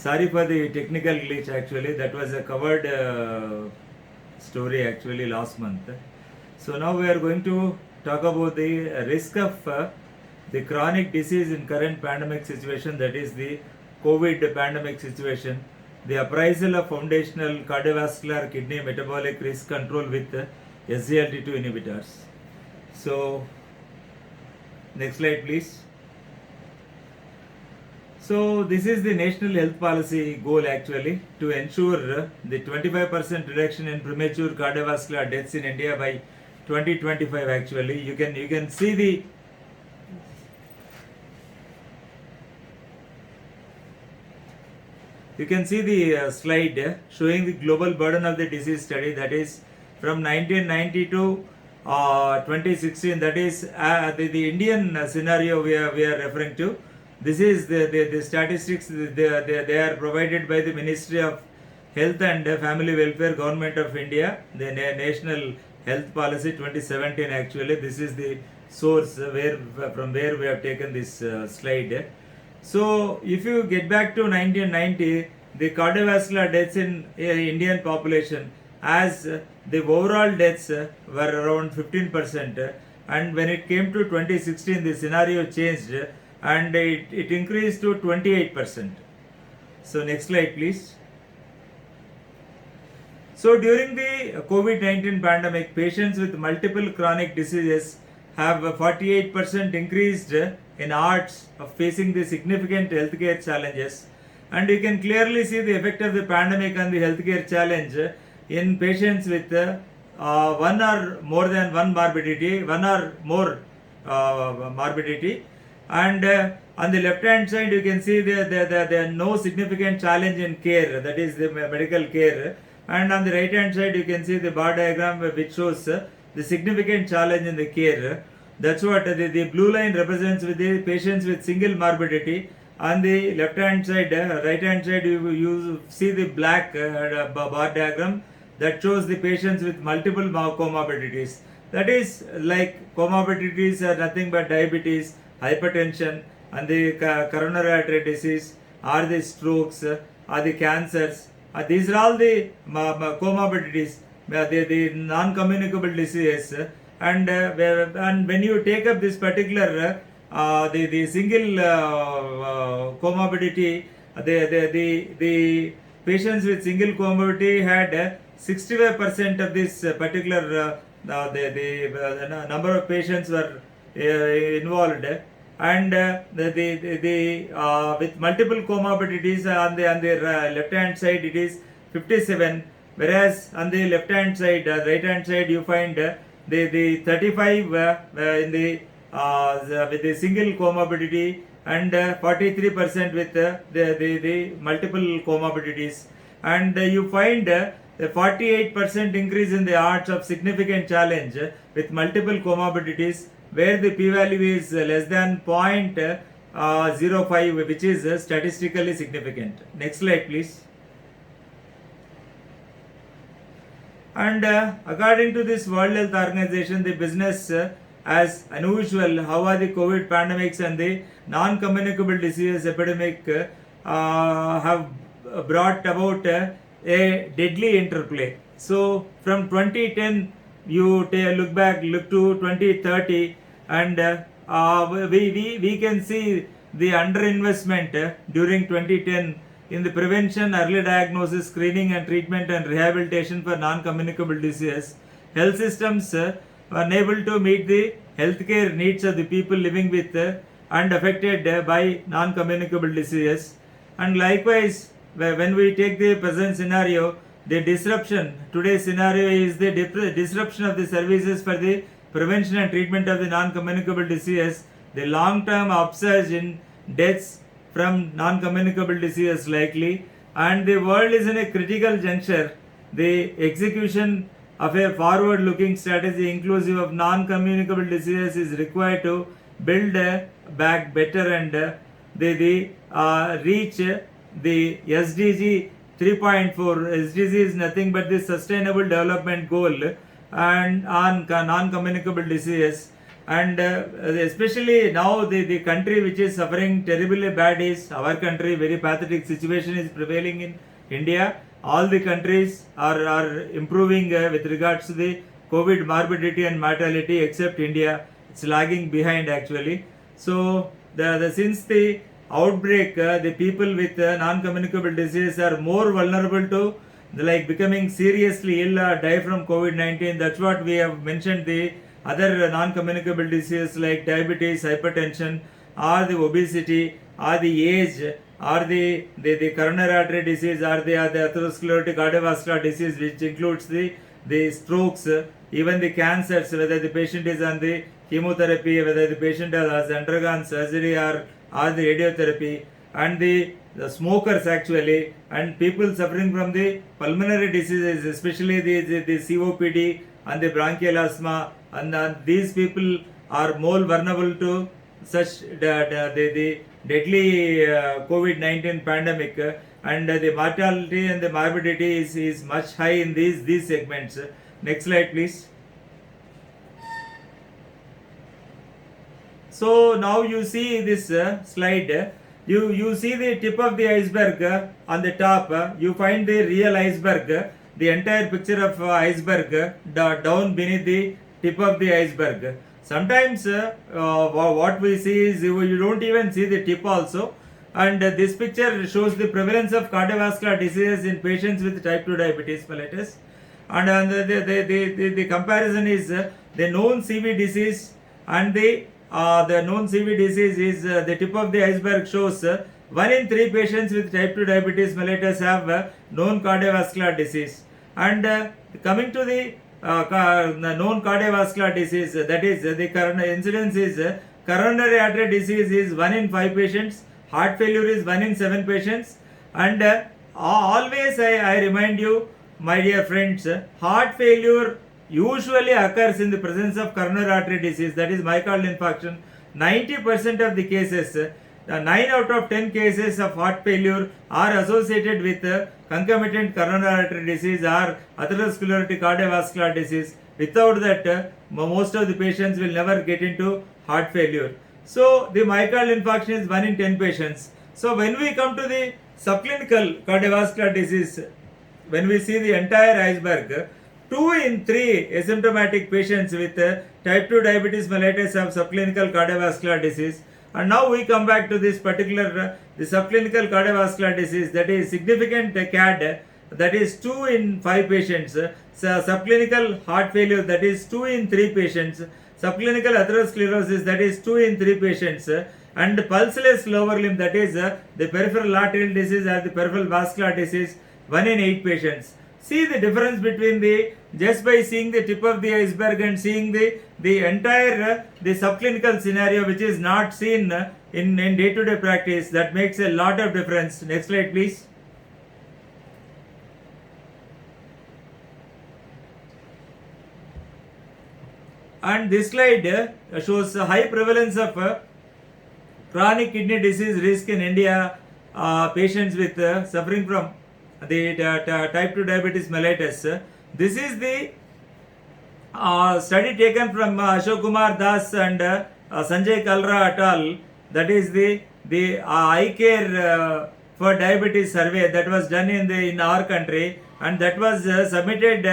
Sorry for the technical glitch actually. That was a covered story actually last month. So now we are going to talk about the risk of the chronic disease in current pandemic situation, that is the COVID pandemic situation, the appraisal of foundational cardiovascular kidney metabolic risk control with SGLT2 inhibitors. So next slide please. So this is the national health policy goal actually, to ensure the 25% reduction in premature cardiovascular deaths in India by 2025 actually. You can see the slide showing the global burden of the disease study, that is from 1990 to 2016, that is the Indian scenario we are referring to. This is the statistics. They are provided by the Ministry of Health and Family Welfare, Government of India, the National Health Policy 2017 actually. This is the source from where we have taken this slide. So if you get back to 1990, the cardiovascular deaths in Indian population, as the overall deaths were around 15%, and when it came to 2016 the scenario changed and it increased to 28%. So next slide please. So during the COVID-19 pandemic, patients with multiple chronic diseases have 48% increased in odds of facing the significant healthcare challenges, and you can clearly see the effect of the pandemic on the healthcare challenge in patients with one or more than one morbidity, morbidity. And on the left hand side you can see there no significant challenge in care, that is the medical care, and on the right hand side you can see the bar diagram which shows the significant challenge in the care. That's what the blue line represents with the patients with single morbidity. On the left hand side, right hand side you see the black bar diagram that shows the patients with multiple comorbidities. That is like comorbidities are nothing but diabetes, hypertension, and the coronary artery disease, or the strokes, or the cancers. These are all the comorbidities, the non-communicable diseases. And when you take up this particular the single comorbidity, the patients with single comorbidity had 65% of this particular the number of patients were involved, and with multiple comorbidities on the left hand side it is 57, whereas on the left hand side, right hand side you find the 35 in the with the single comorbidity, and 43% with the multiple comorbidities, and you find a 48% increase in the odds of significant challenge with multiple comorbidities, where the p-value is less than 0.05, which is statistically significant. Next slide please. And according to this World Health Organization, the business as unusual, how are the COVID pandemics and the non-communicable disease epidemic have brought about a deadly interplay. So from 2010 you look to 2030, and we can see the underinvestment during 2010 in the prevention, early diagnosis, screening and treatment and rehabilitation for non-communicable diseases. Health systems were unable to meet the healthcare needs of the people living with and affected by non-communicable diseases. And likewise, when we take the present scenario, the disruption, today's scenario is the disruption of the services for the prevention and treatment of the non-communicable diseases, the long-term upsurge in deaths from non-communicable diseases likely, and the world is in a critical juncture. The execution of a forward-looking strategy inclusive of non-communicable diseases is required to build back better and reach the SDG 3.4. SDG is nothing but the Sustainable Development Goal and on non-communicable diseases. And especially now the country which is suffering terribly bad is our country. Very pathetic situation is prevailing in India. All the countries are improving with regards to the COVID morbidity and mortality, except India. It's lagging behind actually. So since the outbreak, the people with non-communicable disease are more vulnerable to like becoming seriously ill or die from COVID-19. That's what we have mentioned. The other non-communicable diseases like diabetes, hypertension, or the obesity, or the age, or the coronary artery disease, or the atherosclerotic cardiovascular disease, which includes the strokes, even the cancers, whether the patient is on the chemotherapy, whether the patient has undergone surgery or the radiotherapy, and the smokers actually, and people suffering from the pulmonary diseases, especially the COPD and the bronchial asthma, and these people are more vulnerable to such the deadly COVID-19 pandemic, and the mortality and the morbidity is much high in these segments. Next slide, please. So now you see this slide. You see the tip of the iceberg on the top. You find the real iceberg, the entire picture of iceberg down beneath the tip of the iceberg. Sometimes what we see is you don't even see the tip also. And this picture shows the prevalence of cardiovascular diseases in patients with type 2 diabetes mellitus. And the comparison is the known CV disease and the known CV disease is the tip of the iceberg shows 1 in 3 patients with type 2 diabetes mellitus have known cardiovascular disease. And coming to the known cardiovascular disease, that is the current incidence is coronary artery disease is 1 in 5 patients, heart failure is 1 in 7 patients, and always I remind you, my dear friends, heart failure usually occurs in the presence of coronary artery disease, that is myocardial infarction. 90% of the cases, 9 out of 10 cases of heart failure are associated with concomitant coronary artery disease or atherosclerotic cardiovascular disease. Without that, most of the patients will never get into heart failure. So the myocardial infarction is 1 in 10 patients. So when we come to the subclinical cardiovascular disease, when we see the entire iceberg, 2 in 3 asymptomatic patients with type 2 diabetes mellitus have subclinical cardiovascular disease. And now we come back to this particular the subclinical cardiovascular disease, that is significant CAD, that is 2 in 5 patients, subclinical heart failure, that is 2 in 3 patients, subclinical atherosclerosis, that is 2 in 3 patients, and pulseless lower limb, that is the peripheral arterial disease or the peripheral vascular disease, 1 in 8 patients. See the difference between just by seeing the tip of the iceberg and seeing the entire the subclinical scenario, which is not seen in day-to-day practice. That makes a lot of difference. Next slide, please. And this slide shows a high prevalence of chronic kidney disease risk in India, patients with suffering from the type 2 diabetes mellitus. This is the study taken from Ashok Kumar Das and Sanjay Kalra et al. That is the eye care for diabetes survey that was done in our country, and that was submitted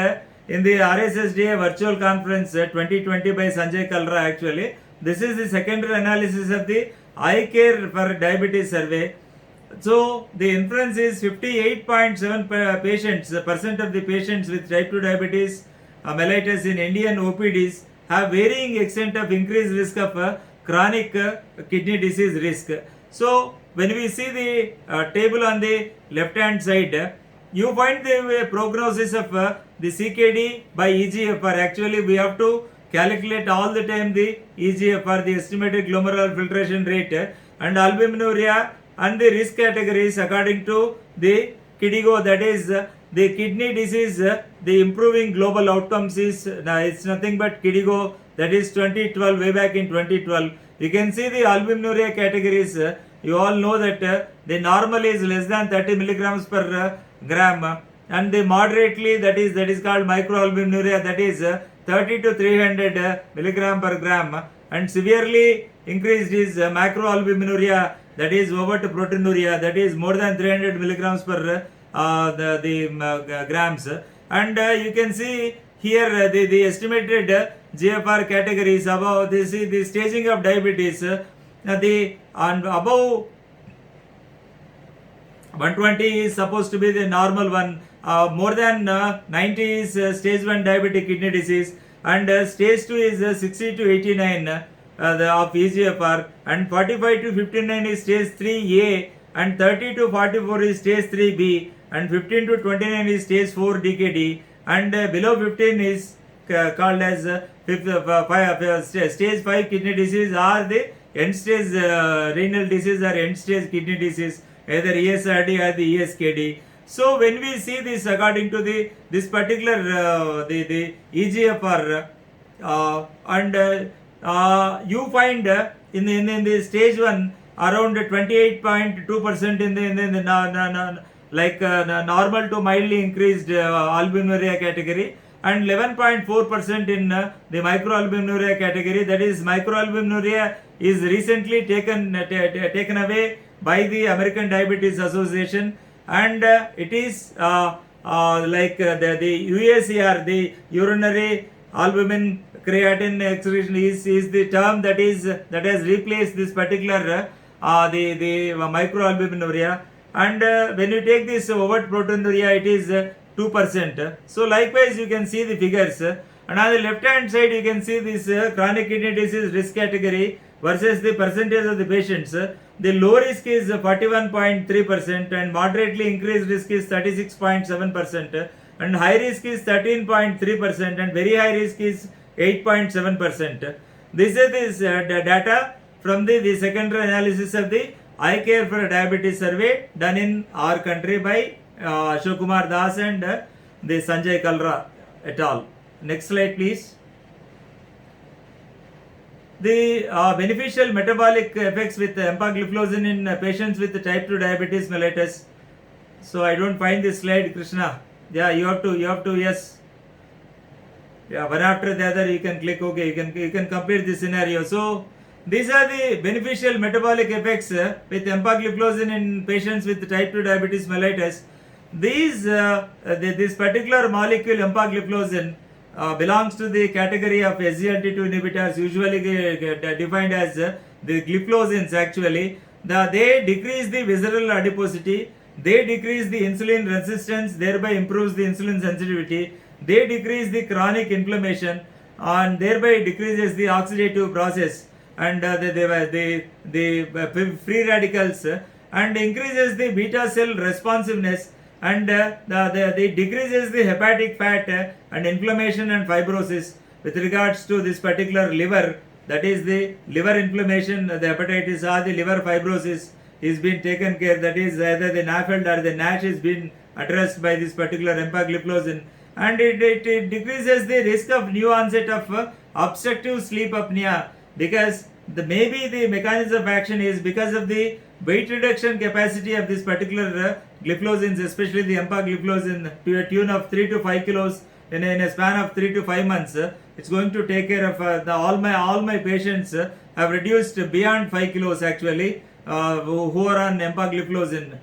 in the RSSDA virtual conference 2020 by Sanjay Kalra actually. This is the secondary analysis of the eye care for diabetes survey. So the inference is 58.7 percent of the patients with type 2 diabetes mellitus in Indian OPDs have varying extent of increased risk of chronic kidney disease risk. So when we see the table on the left hand side, you find the prognosis of the CKD by EGFR. Actually we have to calculate all the time the EGFR, the estimated glomerular filtration rate, and albuminuria and the risk categories according to the KDIGO, that is the kidney disease, the improving global outcomes is it's nothing but KDIGO, that is 2012, way back in 2012. You can see the albuminuria categories. You all know that the normal is less than 30 milligrams per gram, and the moderately, that is called microalbuminuria, that is 30 to 300 milligram per gram. and severely increased is macroalbuminuria, that is overt proteinuria, that is more than 300 milligrams per grams. And you can see here the estimated GFR categories above. This is the staging of diabetes. The and above 120 is supposed to be the normal one. More than 90 is stage 1 diabetic kidney disease, and stage 2 is 60 to 89 of EGFR, and 45 to 59 is stage 3A, and 30 to 44 is stage 3B, and 15 to 29 is stage 4 DKD, and below 15 is called as stage 5 kidney disease, or the end stage renal disease, or end stage kidney disease, either ESRD or the ESKD. So when we see this according to this particular the EGFR, and you find in the stage 1 around 28.2% in the normal to mildly increased albuminuria category, and 11.4% in the microalbuminuria category. That is, microalbuminuria is recently taken away by the American Diabetes Association, and it is the UACR, the urinary albumin creatinine excretion, is the term that has replaced this particular the microalbuminuria. And when you take this overt proteinuria, it is 2%. So likewise you can see the figures, and on the left hand side you can see this chronic kidney disease risk category versus the percentage of the patients. The low risk is 41.3%, and moderately increased risk is 36.7%, and high risk is 13.3%, and very high risk is 8.7%. This is data from the secondary analysis of the I Care for Diabetes survey done in our country by Ashok Kumar Das and the Sanjay Kalra et al. Next slide please. The beneficial metabolic effects with empagliflozin in patients with type 2 diabetes mellitus. So I don't find this slide, Krishna. Yeah, you have to, yes. Yeah, one after the other you can click OK, you can complete this scenario. So these are the beneficial metabolic effects with empagliflozin in patients with type 2 diabetes mellitus. This particular molecule empagliflozin belongs to the category of SGLT2 inhibitors, usually defined as the gliflozins. Actually, they decrease the visceral adiposity, they decrease the insulin resistance, thereby improves the insulin sensitivity, they decrease the chronic inflammation, and thereby decreases the oxidative process and the free radicals, and increases the beta cell responsiveness, and the decreases the hepatic fat and inflammation and fibrosis. With regards to this particular liver, that is the liver inflammation, the hepatitis or the liver fibrosis is being taken care, that is either the NAFLD or the NASH is being addressed by this particular empagliflozin, and it decreases the risk of new onset of obstructive sleep apnea, because maybe the mechanism of action is because of the weight reduction capacity of this particular gliflozins, especially the empagliflozin, to a tune of 3 to 5 kilos in a span of 3 to 5 months. It's going to take care of all my patients have reduced beyond 5 kilos actually, who are on empagliflozin,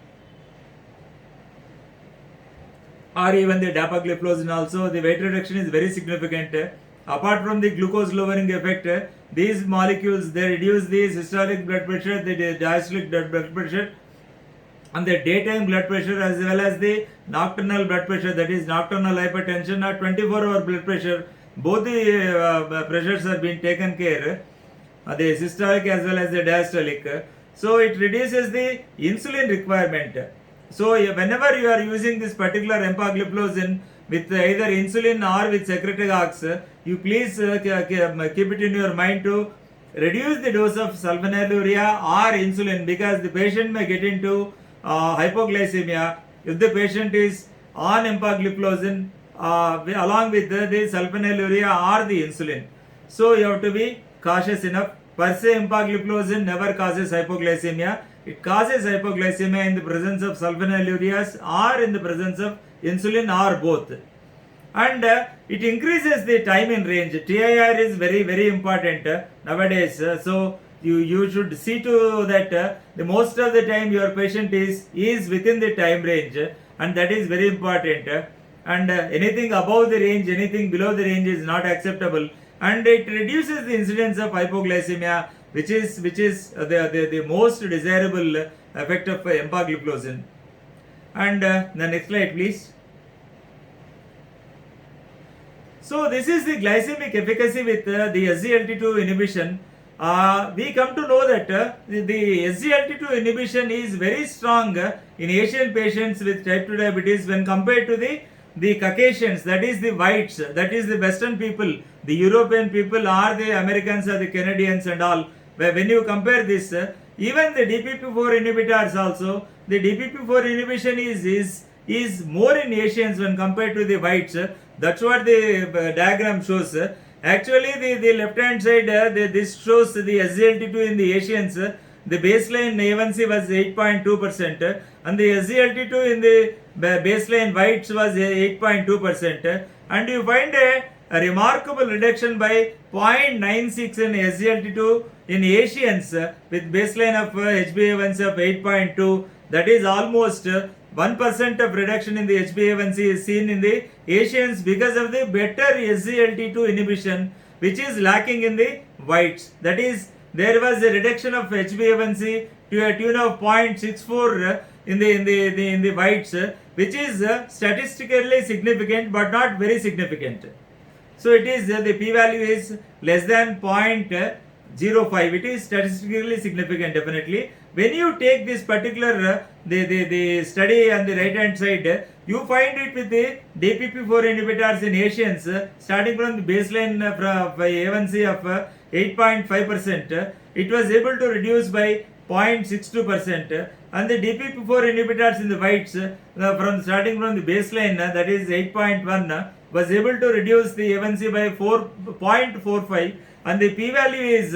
or even the dapagliflozin also. The weight reduction is very significant. Apart from the glucose lowering effect, these molecules, they reduce the systolic blood pressure, the diastolic blood pressure, and the daytime blood pressure, as well as the nocturnal blood pressure, that is nocturnal hypertension or 24-hour blood pressure. Both the pressures are being taken care, the systolic as well as the diastolic. So it reduces the insulin requirement. So whenever you are using this particular empagliflozin with either insulin or with secretagogues, you please keep it in your mind to reduce the dose of sulfonylurea or insulin, because the patient may get into hypoglycemia if the patient is on empagliflozin along with the sulfonylurea or the insulin. So you have to be cautious enough. Per se, empagliflozin never causes hypoglycemia. It causes hypoglycemia in the presence of sulfonylureas or in the presence of insulin or both. and it increases the time in range. TIR is very very important nowadays. So you should see to that the most of the time your patient is within the time range, and that is very important. And anything above the range, anything below the range is not acceptable, and it reduces the incidence of hypoglycemia, which is the most desirable effect of empagliflozin. And the next slide please. So this is the glycemic efficacy with the SGLT2 inhibition. We come to know that the SGLT2 inhibition is very strong in Asian patients with type 2 diabetes when compared to the Caucasians, that is the whites, that is the Western people, the European people, or the Americans or the Canadians and all. When you compare this, even the DPP4 inhibitors also, the DPP4 inhibition is more in Asians when compared to the whites. That's what the diagram shows. Actually, the left hand side, this shows the SGLT2 in the Asians. The baseline A1C was 8.2%, and the SGLT2 in the baseline whites was 8.2%. And you find a remarkable reduction by 0.96 in SGLT2 in Asians with baseline of HbA1c of 8.2. That is almost 1% of reduction in the HbA1c is seen in the Asians because of the better SGLT2 inhibition, which is lacking in the whites. That is, there was a reduction of HbA1c to a tune of 0.64 in the whites, which is statistically significant but not very significant. So it is the p-value is less than 0.05. It is statistically significant definitely. When you take this particular the study on the right hand side, you find it with the DPP4 inhibitors in Asians starting from the baseline A1C of 8.5%. It was able to reduce by 0.62%, and the DPP4 inhibitors in the whites from starting from the baseline that is 8.1 was able to reduce the A1C by 4.45, and the p-value is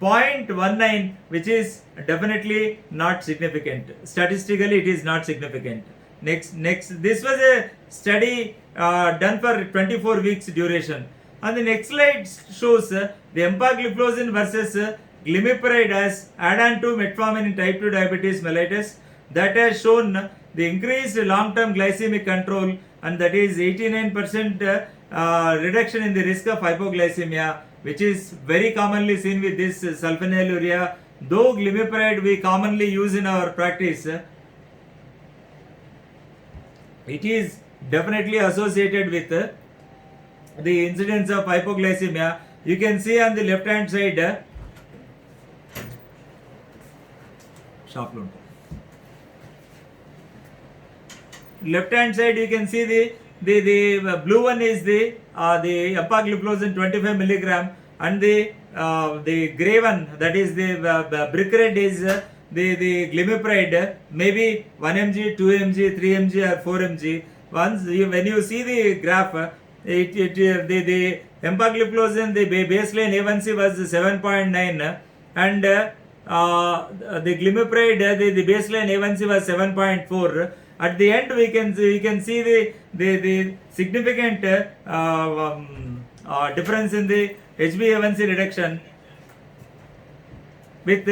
0.19, which is definitely not significant. Statistically, it is not significant. Next, this was a study done for 24 weeks duration. And the next slide shows the empagliflozin versus glimepiride as add-on to metformin in type 2 diabetes mellitus. That has shown the increased long-term glycemic control, and that is 89% reduction in the risk of hypoglycemia, which is very commonly seen with this sulfonylurea. Though glimepiride we commonly use in our practice, it is definitely associated with the incidence of hypoglycemia. You can see on the left hand side, left hand side you can see the blue one is the empagliflozin 25 milligram, and the gray one, that is the brick red, is the glimepiride, maybe 1 mg, 2 mg, 3 mg or 4 mg. When you see the graph, the empagliflozin, the baseline A1C was 7.9, and the glimepiride, the baseline A1C was 7.4. At the end, we can see the significant difference in the HbA1c reduction with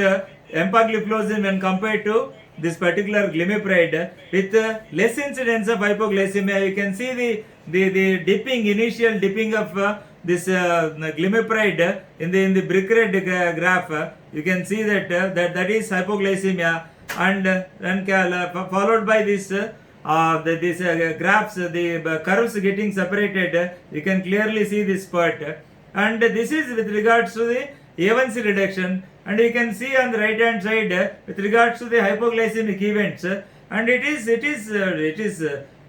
empagliflozin when compared to this particular glimepiride with less incidence of hypoglycemia. You can see the initial dipping of this glimepiride in the brick red graph. You can see that is hypoglycemia, and followed by this graphs, the curves getting separated. You can clearly see this spurt, and this is with regards to the A1C reduction, and you can see on the right hand side with regards to the hypoglycemic events, and it is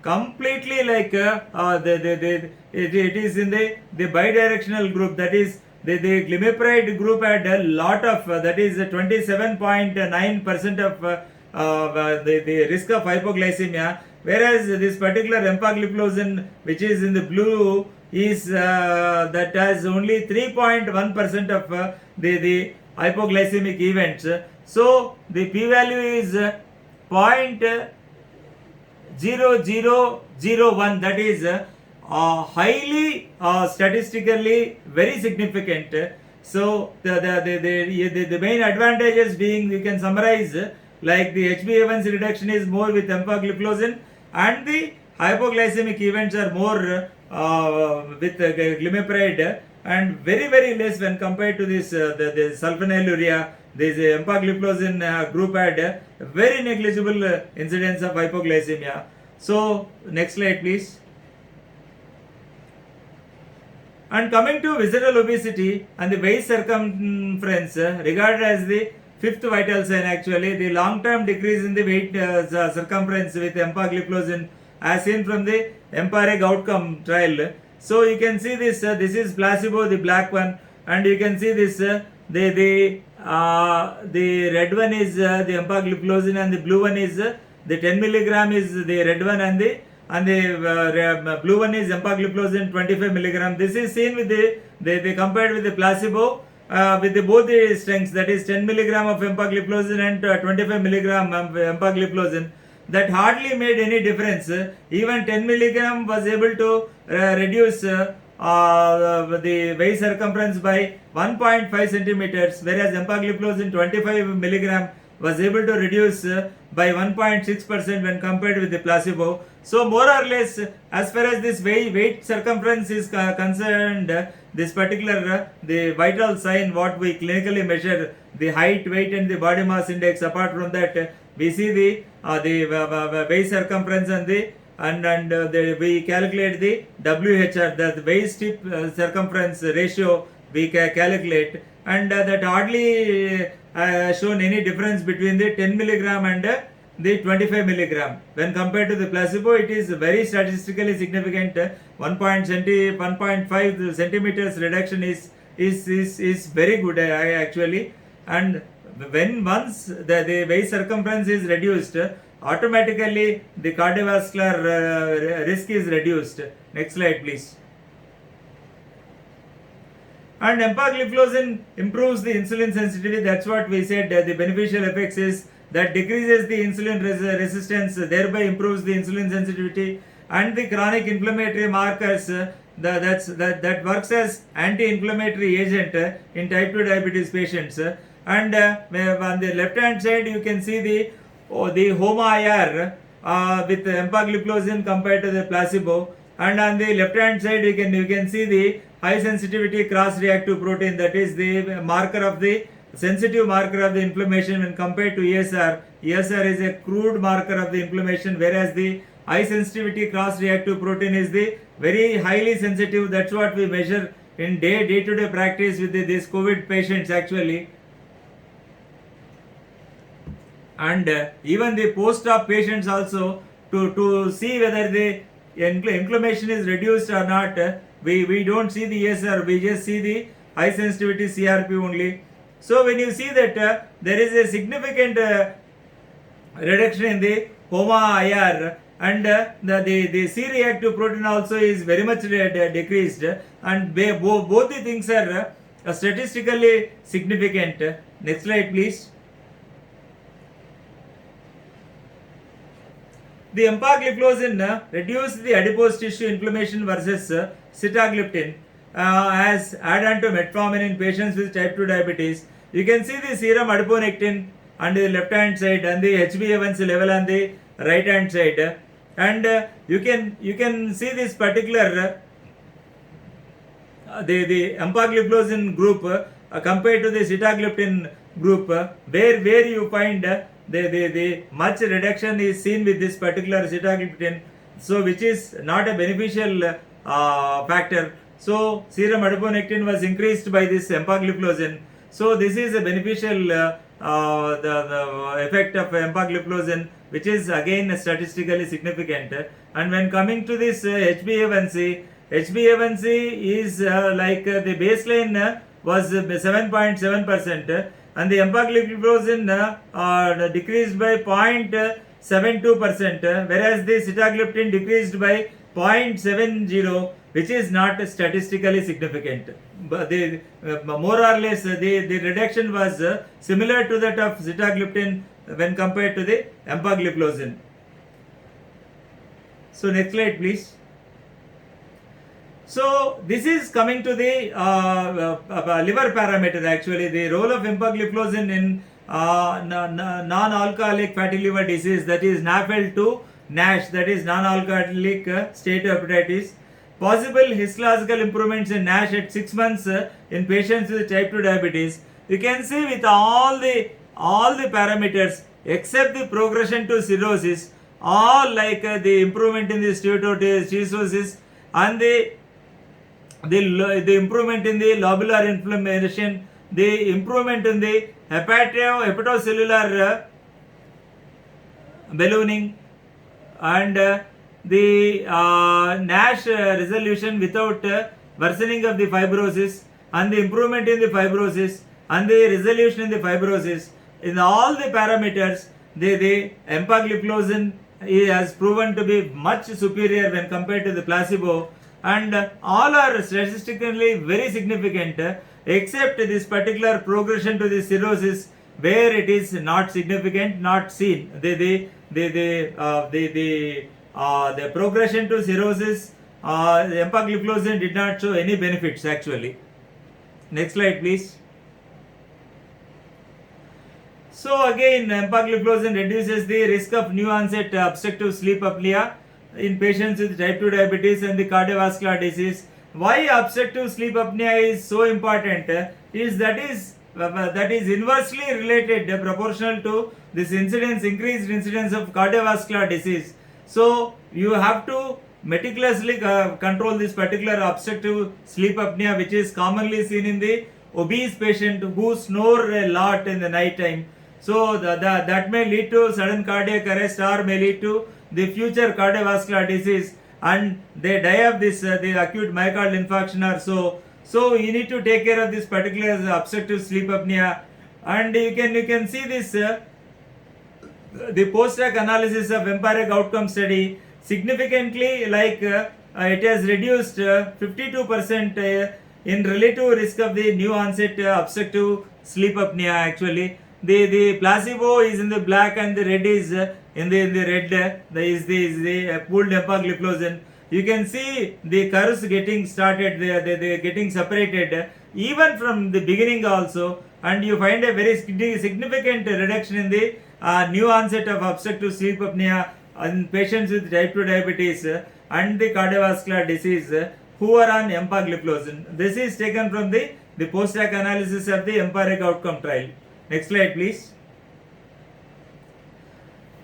completely like it is in the bidirectional group. That is the glimepiride group had a lot of that is 27.9% of the risk of hypoglycemia, whereas this particular empagliflozin, which is in the blue, is that has only 3.1% of the hypoglycemic events. So the p-value is 0.0001, that is highly statistically very significant. So the main advantages being, we can summarize like the HbA1c reduction is more with empagliflozin, and the hypoglycemic events are more with glimepiride, and very less when compared to this the sulfonylurea. This empagliflozin group had very negligible incidence of hypoglycemia. So next slide please. And coming to visceral obesity and the waist circumference, regarded as the fifth vital sign, actually the long term decrease in the weight circumference with empagliflozin as seen from the EMPA-REG outcome trial. So you can see this, this is placebo, the black one, and you can see this, the red one is the empagliflozin, and the blue one is the 10 milligram is the red one, and the blue one is empagliflozin 25 milligram. This is seen with they compared with the placebo with both the strengths, that is 10 milligram of empagliflozin and 25 milligram of empagliflozin. That hardly made any difference. Even 10 milligram was able to reduce the waist circumference by 1.5 centimeters, whereas empagliflozin 25 milligram was able to reduce by 1.6% when compared with the placebo. So more or less, as far as this weight circumference is concerned, this particular the vital sign what we clinically measure, the height, weight and the body mass index. Apart from that, we see the waist circumference and we calculate the WHR, the waist hip circumference ratio we calculate, and that hardly shown any difference between the 10 milligram and the 25 milligram. When compared to the placebo, it is very statistically significant. 1.5 centimeters reduction is very good actually. And when once the waist circumference is reduced, automatically the cardiovascular risk is reduced. Next slide please. And empagliflozin improves the insulin sensitivity. That's what we said. The beneficial effects is that decreases the insulin resistance, thereby improves the insulin sensitivity, and the chronic inflammatory markers that works as anti-inflammatory agent in type 2 diabetes patients. And on the left hand side you can see the HOMA-IR with empagliflozin compared to the placebo, and on the left hand side you can see the high sensitivity cross reactive protein, that is the marker of the sensitive marker of the inflammation when compared to ESR. ESR is a crude marker of the inflammation, whereas the high sensitivity cross reactive protein is the very highly sensitive. That's what we measure in day-to-day practice with these COVID patients actually. And even the post-op patients also, to see whether the inflammation is reduced or not, we don't see the ESR, we just see the high sensitivity CRP only. So when you see that there is a significant reduction in the HOMA-IR, and the C-reactive protein also is very much decreased, and both the things are statistically significant. Next slide please. The empagliflozin reduced the adipose tissue inflammation versus sitagliptin as add-on to metformin in patients with type 2 diabetes. You can see the serum adiponectin on the left hand side and the HbA1c level on the right hand side, and you can see this particular the empagliflozin group compared to the sitagliptin group, where you find the much reduction is seen with this particular sitagliptin, so which is not a beneficial factor. So serum adiponectin was increased by this empagliflozin. So this is a beneficial the effect of empagliflozin, which is again statistically significant. And when coming to this HbA1c is like the baseline was 7.7%, and the empagliflozin decreased by 0.72%, whereas the sitagliptin decreased by 0.70, which is not statistically significant. But more or less the reduction was similar to that of sitagliptin when compared to the empagliflozin. So next slide please. So this is coming to the liver parameter. Actually, the role of empagliflozin in non-alcoholic fatty liver disease, that is NAFL2 NASH, that is non-alcoholic steatohepatitis. Possible histological improvements in NASH at 6 months in patients with type 2 diabetes. You can see with all the parameters except the progression to cirrhosis, all like the improvement in the steatosis and the improvement in the lobular inflammation, the improvement in the hepatocellular ballooning, and the NASH resolution without worsening of the fibrosis, and the improvement in the fibrosis and the resolution in the fibrosis. In all the parameters, the empagliflozin has proven to be much superior when compared to the placebo, and all are statistically very significant except this particular progression to the cirrhosis, where it is not significant, not seen. The progression to cirrhosis, the empagliflozin did not show any benefits actually. Next slide please. So again, empagliflozin reduces the risk of new onset obstructive sleep apnea in patients with type 2 diabetes and the cardiovascular disease. Why obstructive sleep apnea is so important is that is inversely related, proportional to this increased incidence of cardiovascular disease. So you have to meticulously control this particular obstructive sleep apnea, which is commonly seen in the obese patient who snore a lot in the night time. So that may lead to sudden cardiac arrest or may lead to the future cardiovascular disease, and they die of this the acute myocardial infarction or so. So you need to take care of this particular obstructive sleep apnea, and you can see this the post-hoc analysis of EMPIRIC outcome study significantly, like it has reduced 52% in relative risk of the new onset obstructive sleep apnea. Actually, the placebo is in the black and the red is in the red. Is the pooled empagliflozin. You can see the curves getting started. They getting separated even from the beginning also, and you find a very significant reduction in the new onset of obstructive sleep apnea in patients with type 2 diabetes and the cardiovascular disease who are on empagliflozin. This is taken from the post-hoc analysis of the EMPIRIC outcome trial. Next slide please.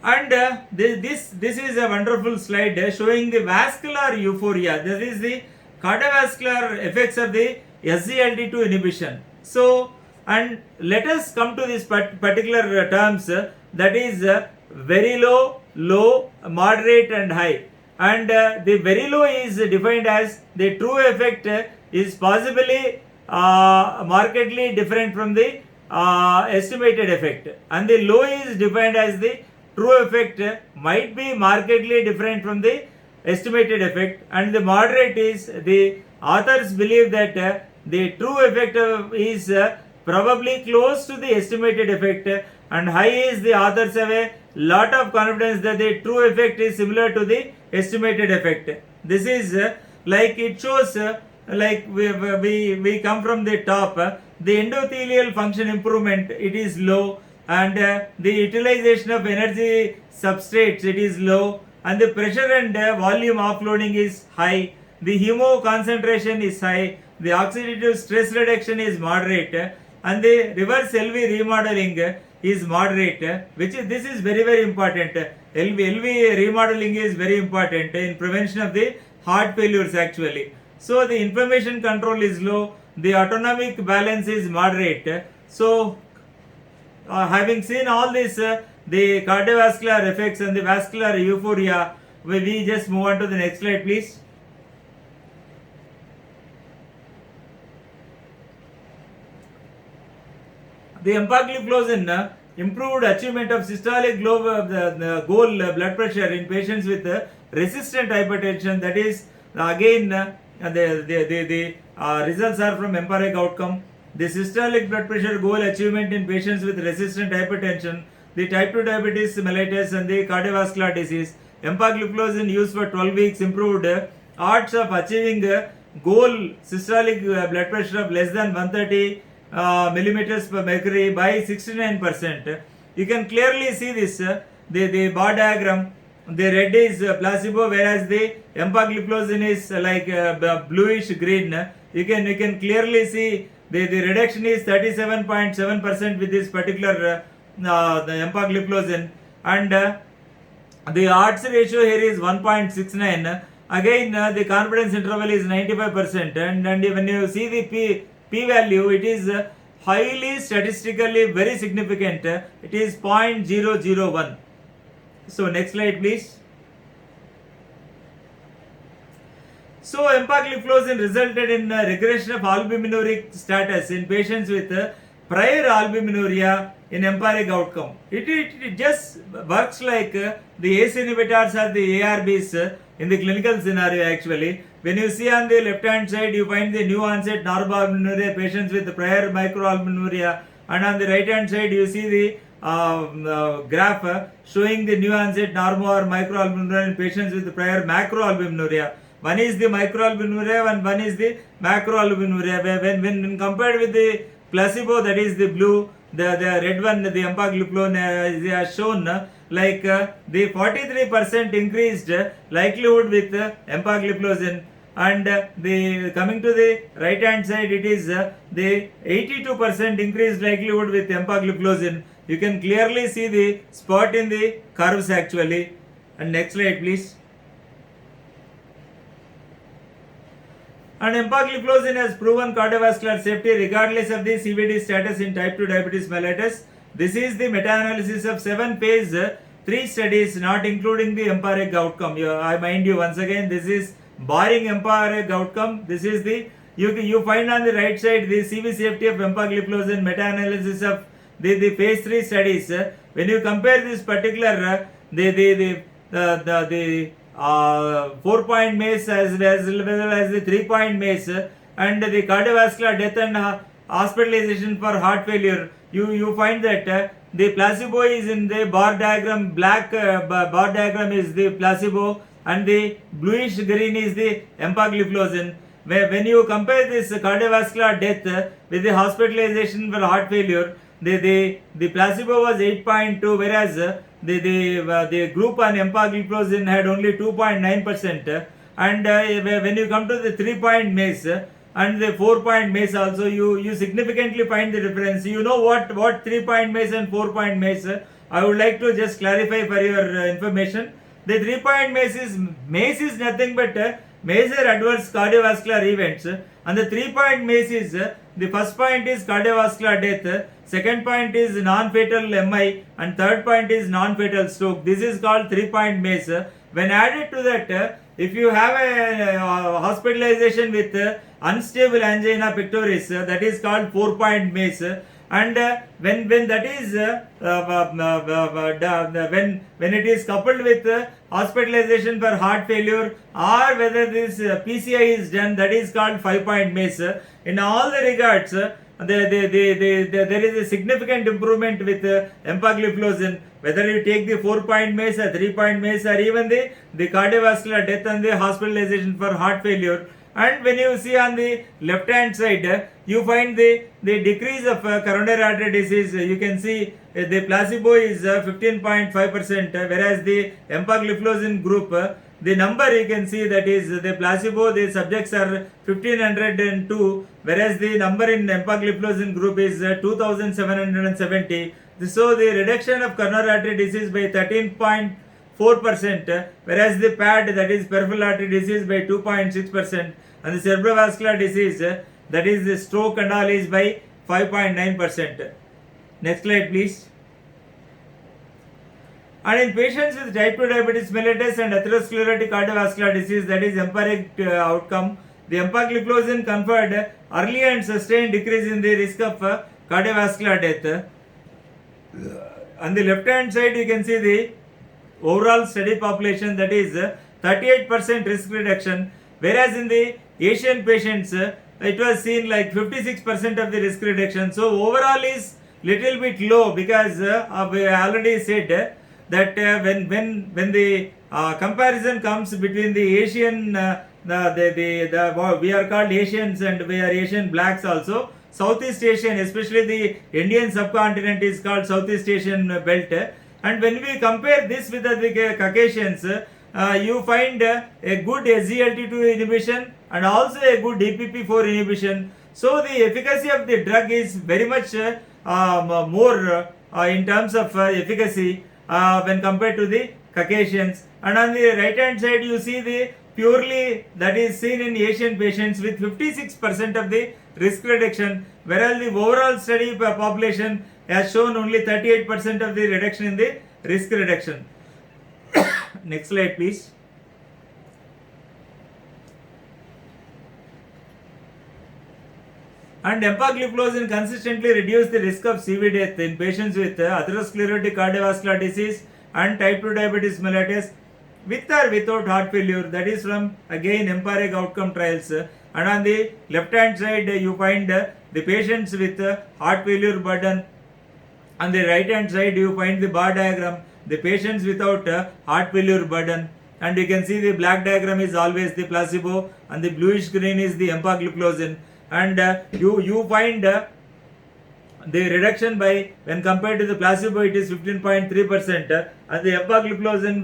And this is a wonderful slide showing the vascular euphoria. This is the cardiovascular effects of the SGLT2 inhibition. So, and let us come to this particular terms, that is very low, low, moderate and high. And the very low is defined as the true effect is possibly markedly different from the estimated effect, and the low is defined as the true effect might be markedly different from the estimated effect, and the moderate is the authors believe that the true effect is probably close to the estimated effect, and high is the authors have a lot of confidence that the true effect is similar to the estimated effect. This is like it shows like we come from the top, the endothelial function improvement it is low, and the utilization of energy substrates it is low, and the pressure and volume offloading is high, the hemo concentration is high, the oxidative stress reduction is moderate, and the reverse LV remodeling is moderate, which is this is very important. LV remodeling is very important in prevention of the heart failures actually. So the inflammation control is low, the autonomic balance is moderate. So having seen all this, the cardiovascular effects and the vascular euphoria, we just move on to the next slide please. The empagliflozin improved achievement of systolic goal blood pressure in patients with resistant hypertension. That is again the results are from EMPIRIC outcome. The systolic blood pressure goal achievement in patients with resistant hypertension, the type 2 diabetes mellitus and the cardiovascular disease. Empagliflozin used for 12 weeks improved odds of achieving goal systolic blood pressure of less than 130 millimeters per mercury by 69%. You can clearly see this, the bar diagram. The red is placebo, whereas the empagliflozin is like bluish green. You can clearly see the reduction is 37.7% with this particular the empagliflozin, and the odds ratio here is 1.69. Again, the confidence interval is 95%, and when you see the p value, it is highly statistically very significant. It is 0.001. So next slide, please. So empagliflozin resulted in regression of albuminuric status in patients with prior albuminuria in EMPIRIC outcome. It just works like the ACE inhibitors or the ARBs in the clinical scenario actually. When you see on the left hand side, you find the new onset normoalbuminuria patients with prior microalbuminuria, and on the right hand side you see the graph showing the new onset normo or microalbuminuria in patients with prior macroalbuminuria. One is the microalbuminuria and one is the macroalbuminuria. When compared with the placebo, that is the blue, the red one, the empagliflozin is shown like the 43% increased likelihood with empagliflozin, and the coming to the right hand side, it is the 82% increased likelihood with empagliflozin. You can clearly see the spot in the curves actually. And next slide, please. And empagliflozin has proven cardiovascular safety regardless of the CVD status in type 2 diabetes mellitus. This is the meta-analysis of 7 phase 3 studies, not including the EMPIRIC outcome. I mind you once again, this is barring EMPIRIC outcome. This is the you find on the right side the CV safety of empagliflozin, meta-analysis of the phase 3 studies. When you compare this particular the 4-point MACE as well as the 3-point MACE and the cardiovascular death and hospitalization for heart failure, you find that the placebo is in the bar diagram. Black bar diagram is the placebo and the bluish green is the empagliflozin. When you compare this cardiovascular death with the hospitalization for heart failure, the placebo was 8.2, whereas the group on empagliflozin had only 2.9%. And when you come to the 3-point MACE and the 4-point MACE also, you significantly find the difference. You know what 3-point MACE and 4-point MACE? I would like to just clarify for your information. The 3-point MACE is nothing but major adverse cardiovascular events, and the 3-point MACE is the first point is cardiovascular death, second point is non-fatal MI, and third point is non-fatal stroke. This is called 3-point MACE. When added to that, if you have a hospitalization with unstable angina pectoris, that is called 4-point MACE. And when that is when it is coupled with hospitalization for heart failure, or whether this PCI is done, that is called 5-point MACE. In all the regards, there is a significant improvement with empagliflozin, whether you take the 4-point MACE or 3-point MACE or even the cardiovascular death and the hospitalization for heart failure. And when you see on the left hand side, you find the decrease of coronary artery disease. You can see the placebo is 15.5%, whereas the empagliflozin group, the number you can see, that is the placebo, the subjects are 1502, whereas the number in empagliflozin group is 2770. So the reduction of coronary artery disease by 13.4%, whereas the PAD, that is peripheral artery disease, by 2.6%, and the cerebrovascular disease, that is the stroke and all, is by 5.9%. Next slide, please. And in patients with type 2 diabetes mellitus and atherosclerotic cardiovascular disease, that is EMPIRIC outcome, the empagliflozin conferred early and sustained decrease in the risk of cardiovascular death. On the left hand side, you can see the overall study population, that is 38% risk reduction, whereas in the Asian patients it was seen like 56% of the risk reduction. So overall is little bit low, because we already said that when the comparison comes between the Asian, we are called Asians and we are Asian blacks also. Southeast Asian, especially the Indian subcontinent is called Southeast Asian belt. And when we compare this with the Caucasians, you find a good SGLT2 inhibition and also a good DPP4 inhibition. So the efficacy of the drug is very much more in terms of efficacy when compared to the Caucasians. And on the right hand side you see the purely that is seen in Asian patients with 56% of the risk reduction, whereas the overall study population has shown only 38% of the reduction in the risk reduction. Next slide please. And empagliflozin consistently reduced the risk of CV death in patients with atherosclerotic cardiovascular disease and type 2 diabetes mellitus with or without heart failure. That is from again EMPA-REG outcome trials. And on the left hand side you find the patients with heart failure burden. On the right hand side you find the bar diagram, the patients without heart failure burden. And you can see the black diagram is always the placebo and the bluish green is the empagliflozin. And you find the reduction by when compared to the placebo it is 15.3%, and the empagliflozin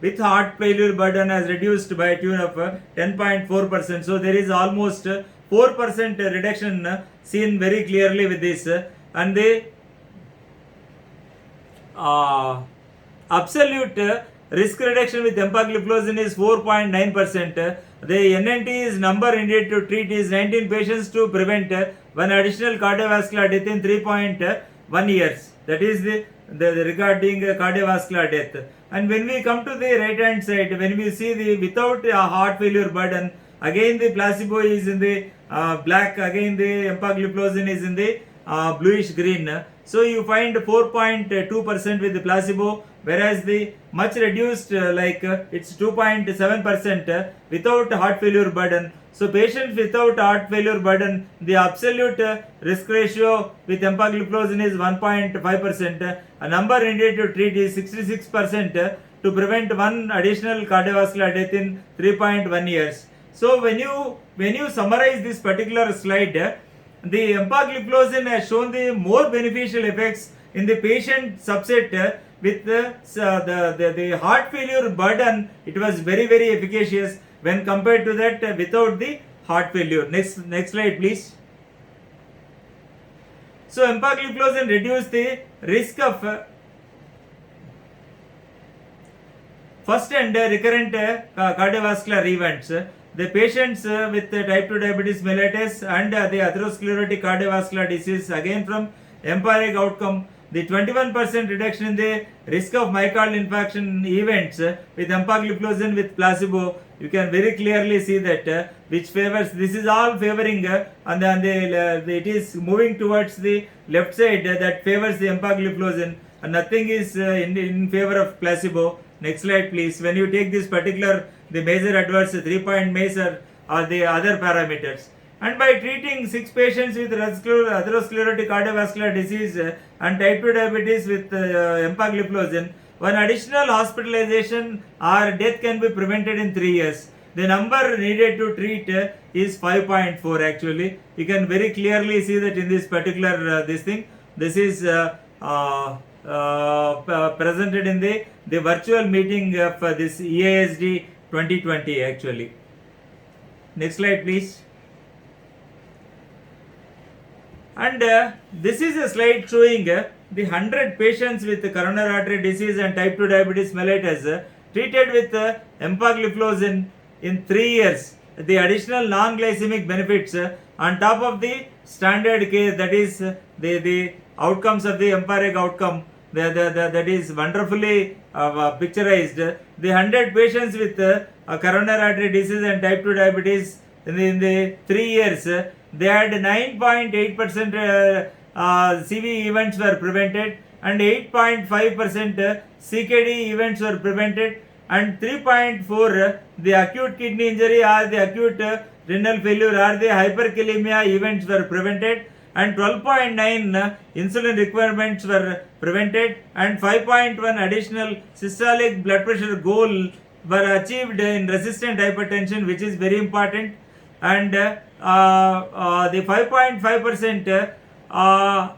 with heart failure burden has reduced by a tune of 10.4%. So there is almost 4% reduction seen very clearly with this, and the absolute risk reduction with empagliflozin is 4.9%. The NNT is number needed to treat is 19 patients to prevent one additional cardiovascular death in 3.1 years. That is the regarding cardiovascular death. And when we come to the right hand side, when we see the without heart failure burden, again the placebo is in the black, again the empagliflozin is in the bluish green. So you find 4.2% with the placebo, whereas the much reduced it's 2.7% without heart failure burden. So patients without heart failure burden, the absolute risk ratio with empagliflozin is 1.5%. A number needed to treat is 66% to prevent one additional cardiovascular death in 3.1 years. So when you summarize this particular slide, the empagliflozin has shown the more beneficial effects in the patient subset with the heart failure burden. It was very efficacious when compared to that without the heart failure. Next slide please. So empagliflozin reduced the risk of first and recurrent cardiovascular events. The patients with type 2 diabetes mellitus and the atherosclerotic cardiovascular disease, again from EMPA-REG outcome, the 21% reduction in the risk of myocardial infarction events with empagliflozin with placebo. You can very clearly see that which favors, this is all favoring and it is moving towards the left side that favors the empagliflozin, and nothing is in favor of placebo. Next slide please. When you take this particular, the major adverse 3-point measure or the other parameters, and by treating 6 patients with atherosclerotic cardiovascular disease and type 2 diabetes with empagliflozin, one additional hospitalization or death can be prevented in 3 years. The number needed to treat is 5.4 actually. You can very clearly see that in this particular this is presented in the virtual meeting of this EASD 2020 actually. Next slide please. And this is a slide showing the 100 patients with coronary artery disease and type 2 diabetes mellitus treated with empagliflozin in 3 years. The additional non-glycemic benefits on top of the standard case, that is the outcomes of the EMPA-REG outcome, that is wonderfully picturized. The 100 patients with coronary artery disease and type 2 diabetes in the 3 years, they had 9.8% CV events were prevented and 8.5% CKD events were prevented, and 3.4 the acute kidney injury or the acute renal failure or the hyperkalemia events were prevented, and 12.9 insulin requirements were prevented, and 5.1 additional systolic blood pressure goal were achieved in resistant hypertension, which is very important. And the 5.5%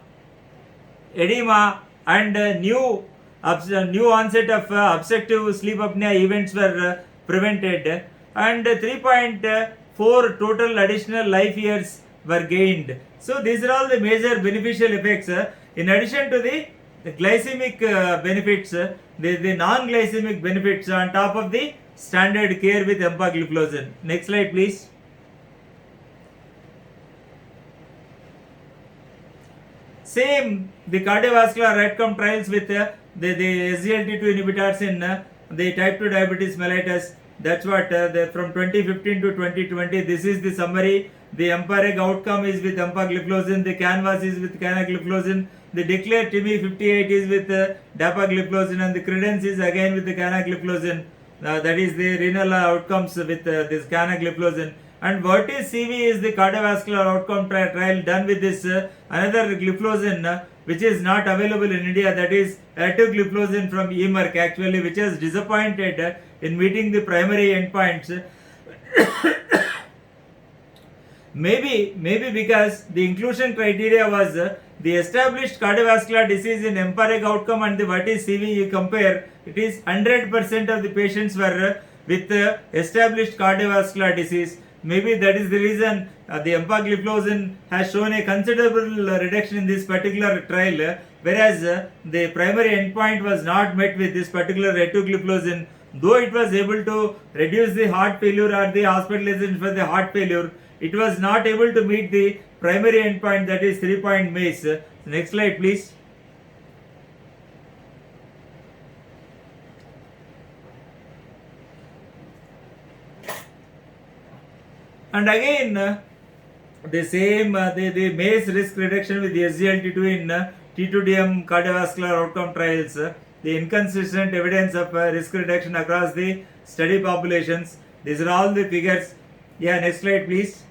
edema and new onset of obstructive sleep apnea events were prevented, and 3.4 total additional life years were gained. So these are all the major beneficial effects. In addition to the glycemic benefits, the non-glycemic benefits on top of the standard care with empagliflozin. Next slide, please. Same, the cardiovascular outcome trials with the SGLT2 inhibitors in the type 2 diabetes mellitus. That's what from 2015 to 2020. This is the summary. The EMPA-REG outcome is with empagliflozin. The CANVAS is with canagliflozin. The declared TIMI 58 is with dapagliflozin, and the CREDENCE is again with the canagliflozin. That is the renal outcomes with this canagliflozin. And VERTIS CV is the cardiovascular outcome trial done with this another gliflozin which is not available in India, that is ertugliflozin from Merck actually, which has disappointed in meeting the primary endpoints. maybe because the inclusion criteria was the established cardiovascular disease in EMPA-REG outcome and the VERTIS CV you compare, it is 100% of the patients were with established cardiovascular disease. Maybe that is the reason the empagliflozin has shown a considerable reduction in this particular trial, whereas the primary endpoint was not met with this particular ertugliflozin. Though it was able to reduce the heart failure or the hospitalization for the heart failure, it was not able to meet the primary endpoint, that is 3-point MACE. Next slide, please. And again, the same the MACE risk reduction with the SGLT2 in T2DM cardiovascular outcome trials, the inconsistent evidence of risk reduction across the study populations. These are all the figures. Yeah, next slide, please.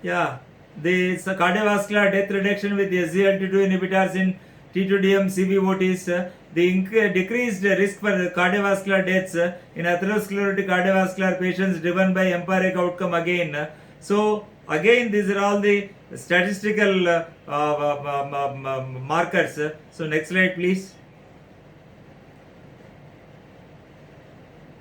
Yeah, the cardiovascular death reduction with the SGLT2 inhibitors in T2DM CVOTs, the decreased risk for cardiovascular deaths in atherosclerotic cardiovascular patients driven by EMPA-REG outcome again. So again, these are all the statistical markers. So next slide, please.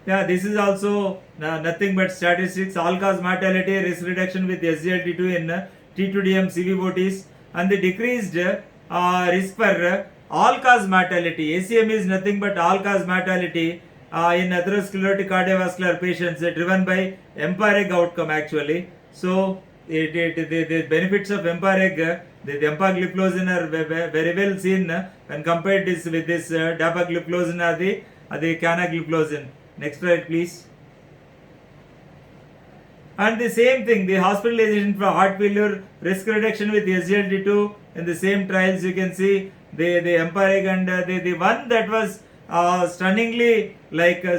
Yeah, this is also nothing but statistics. All-cause mortality risk reduction with SGLT2 in T2DM CVOTs, and the decreased risk for all-cause mortality. ACM is nothing but all-cause mortality in atherosclerotic cardiovascular patients driven by EMPA-REG outcome actually. So the benefits of EMPA-REG, the empagliflozin are very well seen when compared this with this dapagliflozin or the canagliflozin. Next slide, please. And the same thing, the hospitalization for heart failure risk reduction with SGLT2 in the same trials. You can see the EMPA-REG, and the one that was stunningly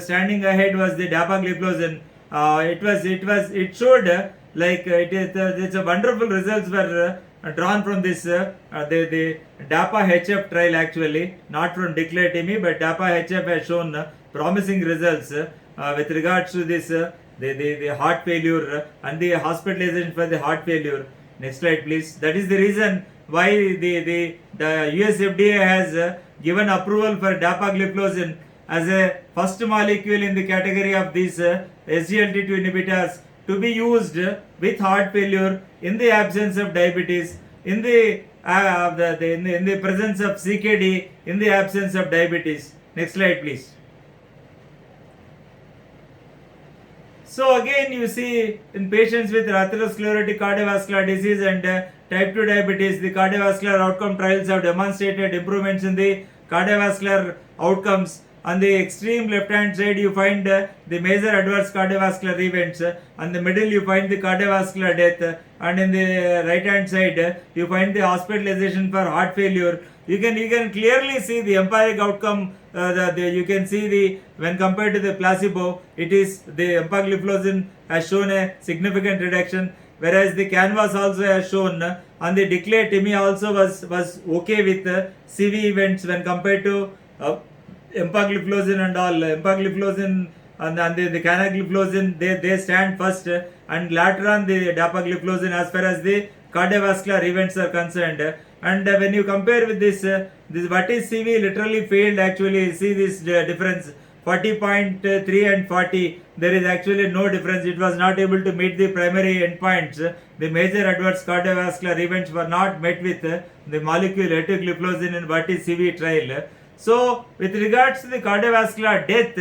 standing ahead was the dapagliflozin. It showed it's a wonderful results were drawn from this the DAPA-HF trial actually, not from declared TIMI, but DAPA-HF has shown promising results with regards to this the heart failure and the hospitalization for the heart failure. Next slide, please. That is the reason why the US FDA has given approval for dapagliflozin as a first molecule in the category of these SGLT2 inhibitors to be used with heart failure in the absence of diabetes, in the presence of CKD, in the absence of diabetes. Next slide, please. So again, you see in patients with atherosclerotic cardiovascular disease and type 2 diabetes, the cardiovascular outcome trials have demonstrated improvements in the cardiovascular outcomes. On the extreme left hand side, you find the major adverse cardiovascular events. On the middle, you find the cardiovascular death, and in the right hand side, you find the hospitalization for heart failure. You can clearly see the EMPA-REG outcome. You can see when compared to the placebo, it is the empagliflozin has shown a significant reduction. whereas the canvas also has shown on the declared TIMI also was okay with CV events when compared to empagliflozin and all. Empagliflozin and the canagliflozin, they stand first, and later on the dapagliflozin as far as the cardiovascular events are concerned. And when you compare with this what is CV literally failed actually. See this difference, 40.3 and 40, there is actually no difference. It was not able to meet the primary endpoints. The major adverse cardiovascular events were not met with the molecule etugliflozin in what is CV trial. So with regards to the cardiovascular death,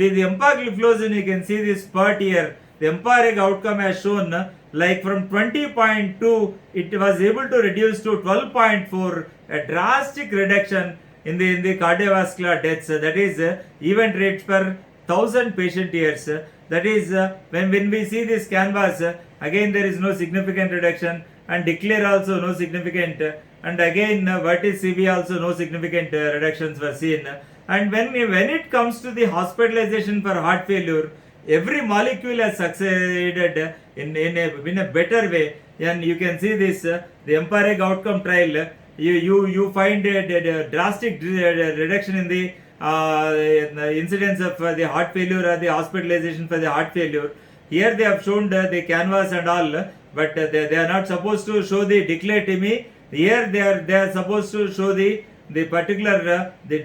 the empagliflozin, you can see this part here, the empiric outcome has shown like from 20.2 it was able to reduce to 12.4, a drastic reduction in the cardiovascular deaths, that is event rates per 1000 patient years. That is when we see this canvas, again there is no significant reduction, and declare also no significant, and again what is CV also no significant reductions were seen. And when it comes to the hospitalization for heart failure, every molecule has succeeded in a better way, and you can see this the empiric outcome trial. You find a drastic reduction in the incidence of the heart failure or the hospitalization for the heart failure. Here they have shown the canvas and all, but they are not supposed to show the declared TIMI. Here they are supposed to show the particular the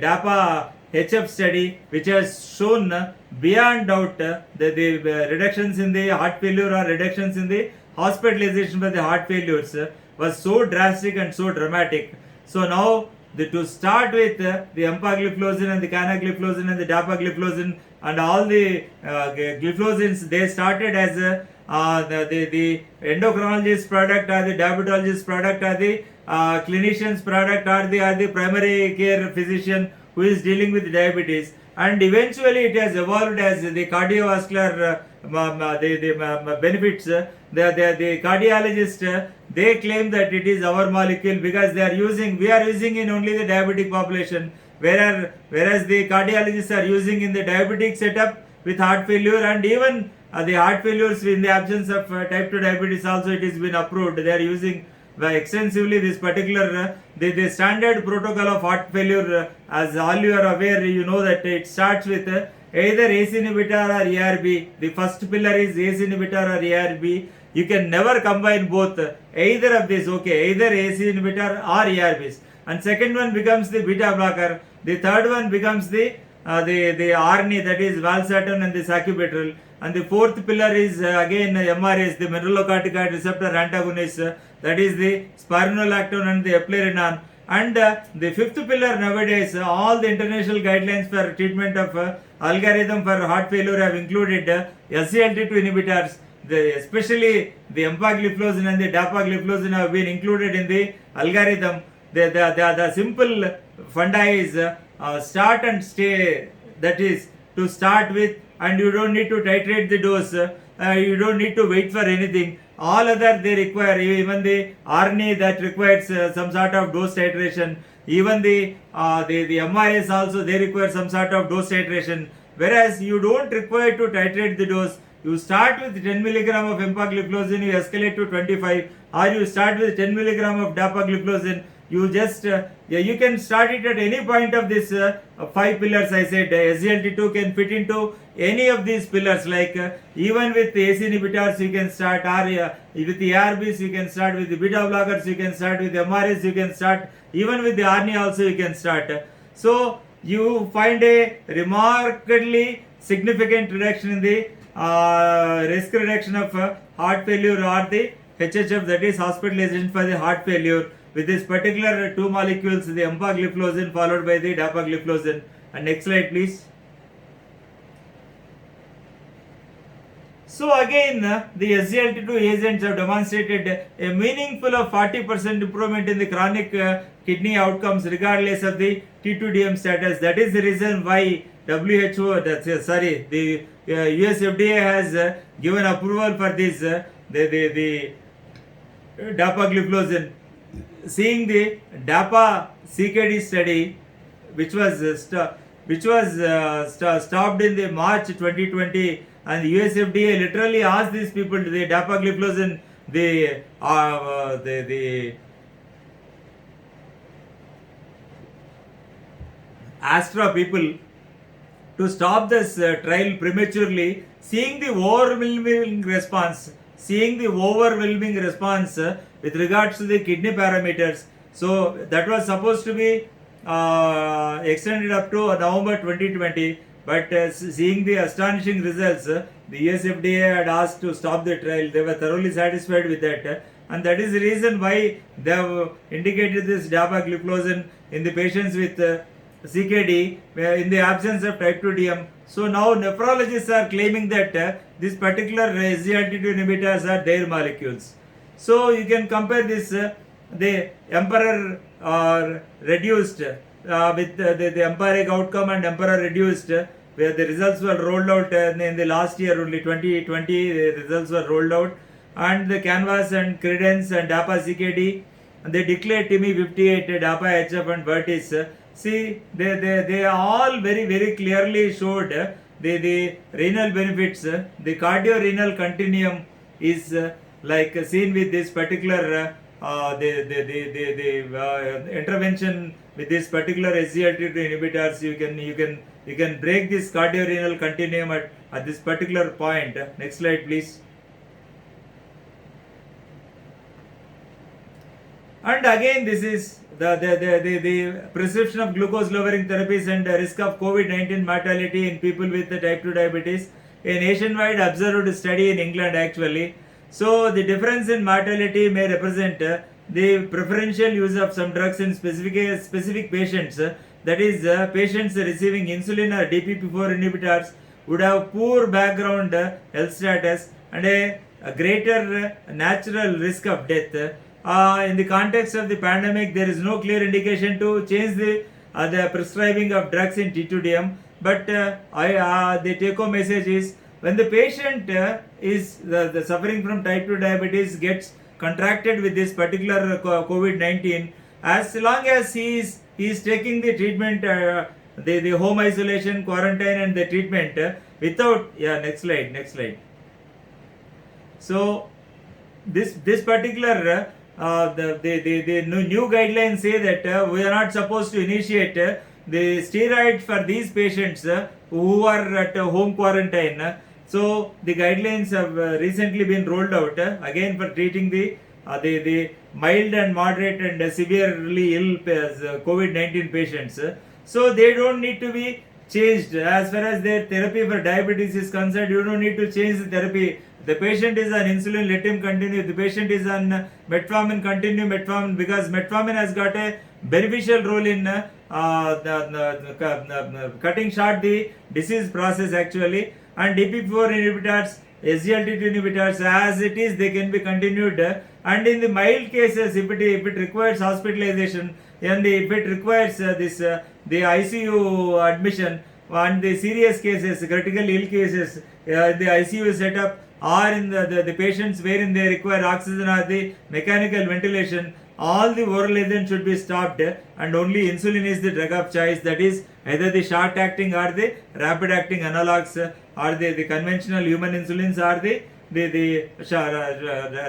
DAPA HF study, which has shown beyond doubt the reductions in the heart failure or reductions in the hospitalization for the heart failures was so drastic and so dramatic. So now to start with the empagliflozin and the canagliflozin and the dapagliflozin and all the gliflozins, they started as the endocrinologist product or the diabetologist product or the clinician's product or the primary care physician who is dealing with diabetes, and eventually it has evolved as the cardiovascular the benefits. The cardiologist they claim that it is our molecule because we are using in only the diabetic population, whereas the cardiologists are using in the diabetic setup with heart failure, and even the heart failures in the absence of type 2 diabetes also it has been approved. They are using extensively this particular the standard protocol of heart failure. As all you are aware, you know that it starts with either ACE inhibitor or ARB. The first pillar is ACE inhibitor or ARB. You can never combine both, either of these, okay, either ACE inhibitor or ARBs. And second one becomes the beta blocker. The third one becomes the ARNI, that is valsartan and the sacubitril. And the fourth pillar is again MRAs, the mineralocorticoid receptor antagonist, that is the spironolactone and the eplerenone. And the fifth pillar nowadays, all the international guidelines for treatment of algorithm for heart failure have included SGLT2 inhibitors. Especially the empagliflozin and the dapagliflozin have been included in the algorithm. The simple funda is start and stay, that is to start with, and you don't need to titrate the dose, you don't need to wait for anything. All other they require, even the RNA that requires some sort of dose titration, even the MRS also they require some sort of dose titration, whereas you don't require to titrate the dose. You start with 10 milligram of empagliflozin, you escalate to 25, or you start with 10 milligram of dapagliflozin. You just you can start it at any point of this 5 pillars. I said SGLT2 can fit into any of these pillars, like even with ACE inhibitors you can start, or with the ARBs you can start, with the beta blockers you can start, with the MRS you can start, even with the RNA also you can start. So you find a remarkably significant reduction in the risk reduction of heart failure or the HHF, that is hospitalization for the heart failure, with this particular two molecules, the empagliflozin followed by the dapagliflozin. And next slide please. So again the SGLT2 agents have demonstrated a meaningful of 40% improvement in the chronic kidney outcomes regardless of the T2DM status. That is the reason why the US FDA has given approval for this the dapagliflozin. Seeing the DAPA CKD study, which was stopped in the March 2020 and the US FDA literally asked these people, the dapagliflozin, the Astra people, to stop this trial prematurely, seeing the overwhelming response, with regards to the kidney parameters. So that was supposed to be extended up to November 2020, but seeing the astonishing results, the US FDA had asked to stop the trial. They were thoroughly satisfied with that, and that is the reason why they have indicated this dapagliflozin in the patients with CKD in the absence of type 2 DM. So now nephrologists are claiming that this particular SGLT2 inhibitors are their molecules. So you can compare this, the Emperor reduced with the Empiric outcome and Emperor reduced, where the results were rolled out in the last year only, 2020, the results were rolled out, and the Canvas and Credence and DAPA CKD, they declared TIMI 58, DAPA HF and Vertis. See, they all very clearly showed the renal benefits. The cardio-renal continuum is like seen with this particular intervention with this particular SGLT2 inhibitors. You can break this cardio-renal continuum at this particular point. Next slide, please. And again, this is the prescription of glucose lowering therapies and risk of COVID-19 mortality in people with type 2 diabetes. A nationwide observed study in England actually. So the difference in mortality may represent the preferential use of some drugs in specific patients. That is, patients receiving insulin or DPP4 inhibitors would have poor background health status and a greater natural risk of death. In the context of the pandemic, there is no clear indication to change the prescribing of drugs in T2DM. But the take-home message is, when the patient is the suffering from type 2 diabetes gets contracted with this particular COVID-19, as long as he is taking the treatment, the home isolation, quarantine, and the treatment without, next slide. So this particular the new guidelines say that we are not supposed to initiate the steroids for these patients who are at home quarantine. So the guidelines have recently been rolled out again for treating the mild and moderate and severely ill COVID-19 patients. So they don't need to be changed. As far as their therapy for diabetes is concerned, you don't need to change the therapy. The patient is on insulin, let him continue. The patient is on metformin, continue metformin, because metformin has got a beneficial role in cutting short the disease process actually. And DPP4 inhibitors, SGLT2 inhibitors, as it is, they can be continued. And in the mild cases, if it requires hospitalization, and if it requires the ICU admission, and the serious cases, critically ill cases, the ICU setup, or in the patients wherein they require oxygen or the mechanical ventilation, all the oral agents should be stopped, and only insulin is the drug of choice. That is either the short acting or the rapid acting analogs, or the conventional human insulins, or the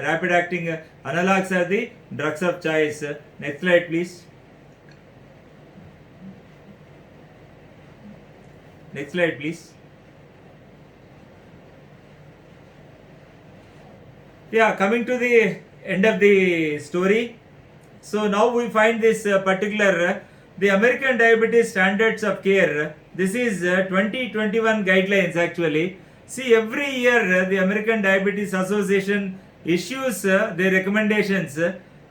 rapid acting analogs are the drugs of choice. Next slide, please. Next slide, please. Yeah, coming to the end of the story. So now we find this particular the American Diabetes Standards of Care. This is 2021 guidelines actually. See, every year the American Diabetes Association issues the recommendations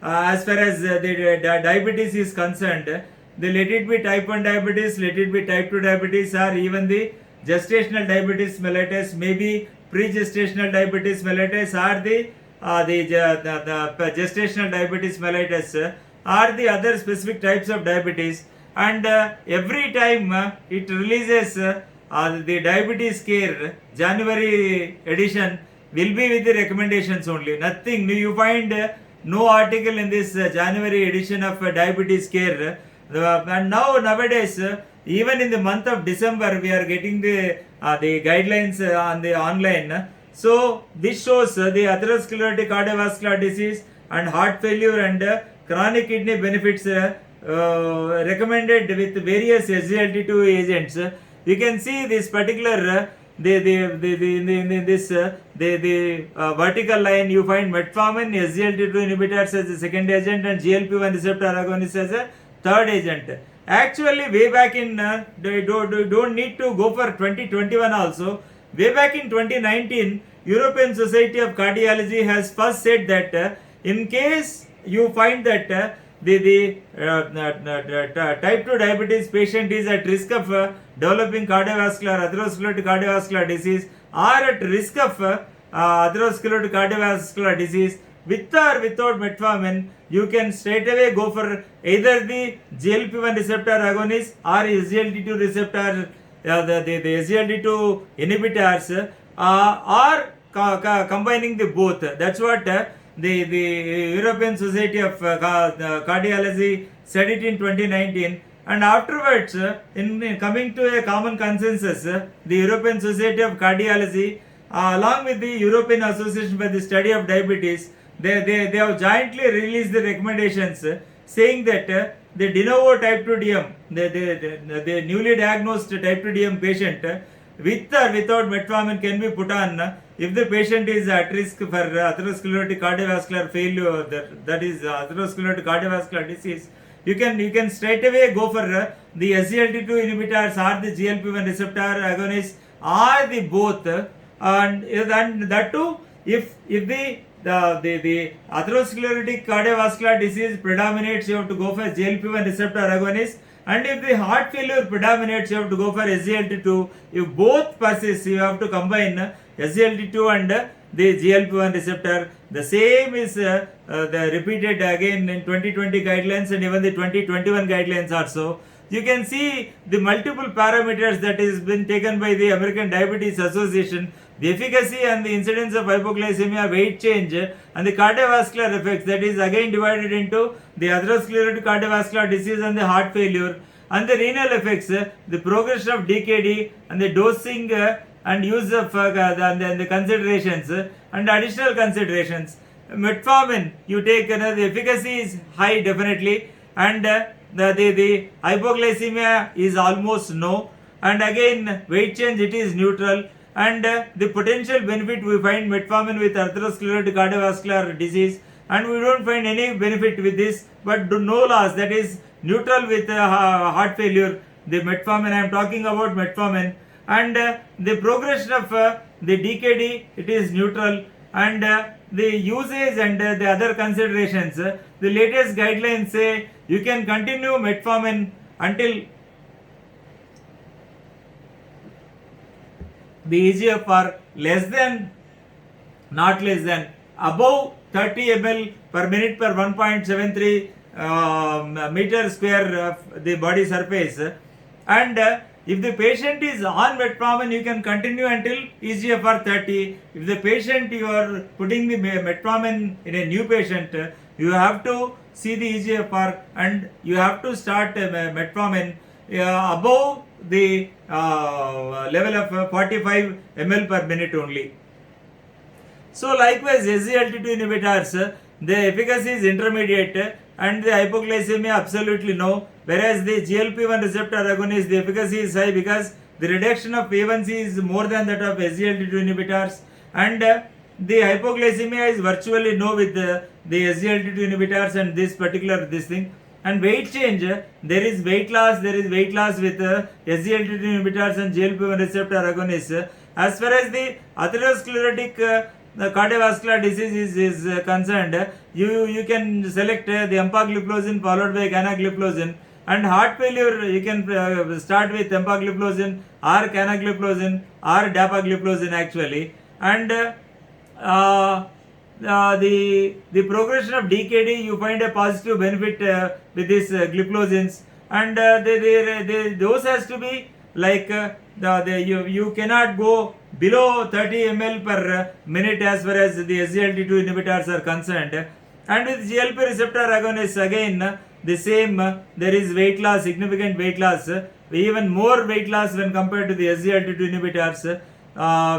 as far as the diabetes is concerned. They let it be type 1 diabetes, let it be type 2 diabetes, or even the gestational diabetes mellitus, maybe pre-gestational diabetes mellitus, or the gestational diabetes mellitus, or the other specific types of diabetes. And every time it releases the diabetes care January edition will be with the recommendations only. Nothing new. You find no article in this January edition of diabetes care. And nowadays Even in the month of December, we are getting the guidelines on the online. So this shows the atherosclerotic cardiovascular disease and heart failure and chronic kidney benefits recommended with various SGLT2 agents. You can see this particular the vertical line, you find metformin, SGLT2 inhibitors as the second agent, and GLP-1 receptor agonist as a third agent. Actually, way back in don't need to go for 2021 also. Way back in 2019, European Society of Cardiology has first said that in case you find that the type 2 diabetes patient is at risk of developing atherosclerotic cardiovascular disease, or at risk of atherosclerotic cardiovascular disease with or without metformin, you can straight away go for either the GLP-1 receptor agonist or SGLT2 receptor, the SGLT2 inhibitors, or combining the both. That's what the European Society of Cardiology said it in 2019. And afterwards, in coming to a common consensus, the European Society of Cardiology, along with the European Association for the Study of Diabetes, they have jointly released the recommendations saying that the de novo type 2 DM, the newly diagnosed type 2 DM patient with or without metformin can be put on if the patient is at risk for atherosclerotic cardiovascular failure, that is atherosclerotic cardiovascular disease. You can straight away go for the SGLT2 inhibitors or the GLP-1 receptor agonists or the both, and that too if the atherosclerotic cardiovascular disease predominates, you have to go for GLP-1 receptor agonist, and if the heart failure predominates, you have to go for SGLT2. If both persist, you have to combine SGLT2 and the GLP-1 receptor. The same is the repeated again in 2020 guidelines and even the 2021 guidelines also. You can see the multiple parameters that is been taken by the American Diabetes Association, the efficacy and the incidence of hypoglycemia, weight change, and the cardiovascular effects, that is again divided into the atherosclerotic cardiovascular disease and the heart failure, and the renal effects, the progression of DKD, and the dosing and use of the considerations and additional considerations. Metformin, you take the efficacy is high definitely, and the hypoglycemia is almost no, and again weight change it is neutral, and the potential benefit we find metformin with atherosclerotic cardiovascular disease, and we don't find any benefit with this, but no loss, that is neutral with heart failure. The metformin, I am talking about metformin, and the progression of the DKD it is neutral, and the usage and the other considerations, the latest guidelines say you can continue metformin until the EGFR less than, not less than, above 30 ml per minute per 1.73 meter square of the body surface, and if the patient is on metformin, you can continue until EGFR 30. If the patient you are putting the metformin in a new patient, you have to see the EGFR and you have to start metformin above the level of 45 ml per minute only. So likewise, SGLT2 inhibitors, the efficacy is intermediate and the hypoglycemia absolutely no, whereas the GLP-1 receptor agonist, the efficacy is high because the reduction of A1C is more than that of SGLT2 inhibitors, and the hypoglycemia is virtually no with the SGLT2 inhibitors and this thing. And weight change, there is weight loss with SGLT2 inhibitors and GLP-1 receptor agonists. As far as the atherosclerotic cardiovascular disease is concerned, you can select the empagliflozin followed by canagliflozin, and heart failure you can start with empagliflozin or canagliflozin or dapagliflozin actually, and the progression of DKD you find a positive benefit with these gliflozins, and the dose has to be like you cannot go below 30 ml per minute as far as the SGLT2 inhibitors are concerned. And with GLP receptor agonists again the same, there is weight loss, significant weight loss, even more weight loss when compared to the SGLT2 inhibitors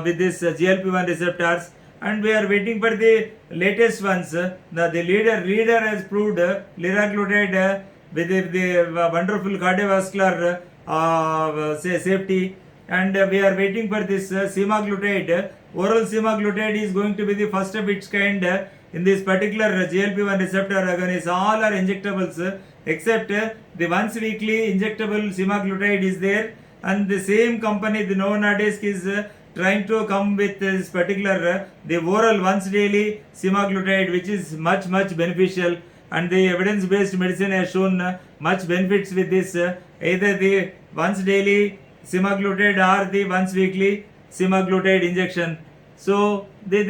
with this GLP-1 receptors. And we are waiting for the latest ones. The leader has proved liraglutide with the wonderful cardiovascular safety, and we are waiting for this semaglutide. Oral semaglutide is going to be the first of its kind in this particular GLP-1 receptor agonist. All are injectables except the once weekly injectable semaglutide is there, and the same company, the Novo Nordisk, is trying to come with this particular the oral once daily semaglutide, which is much beneficial, and the evidence based medicine has shown much benefits with this either the once daily semaglutide or the once weekly semaglutide injection. So this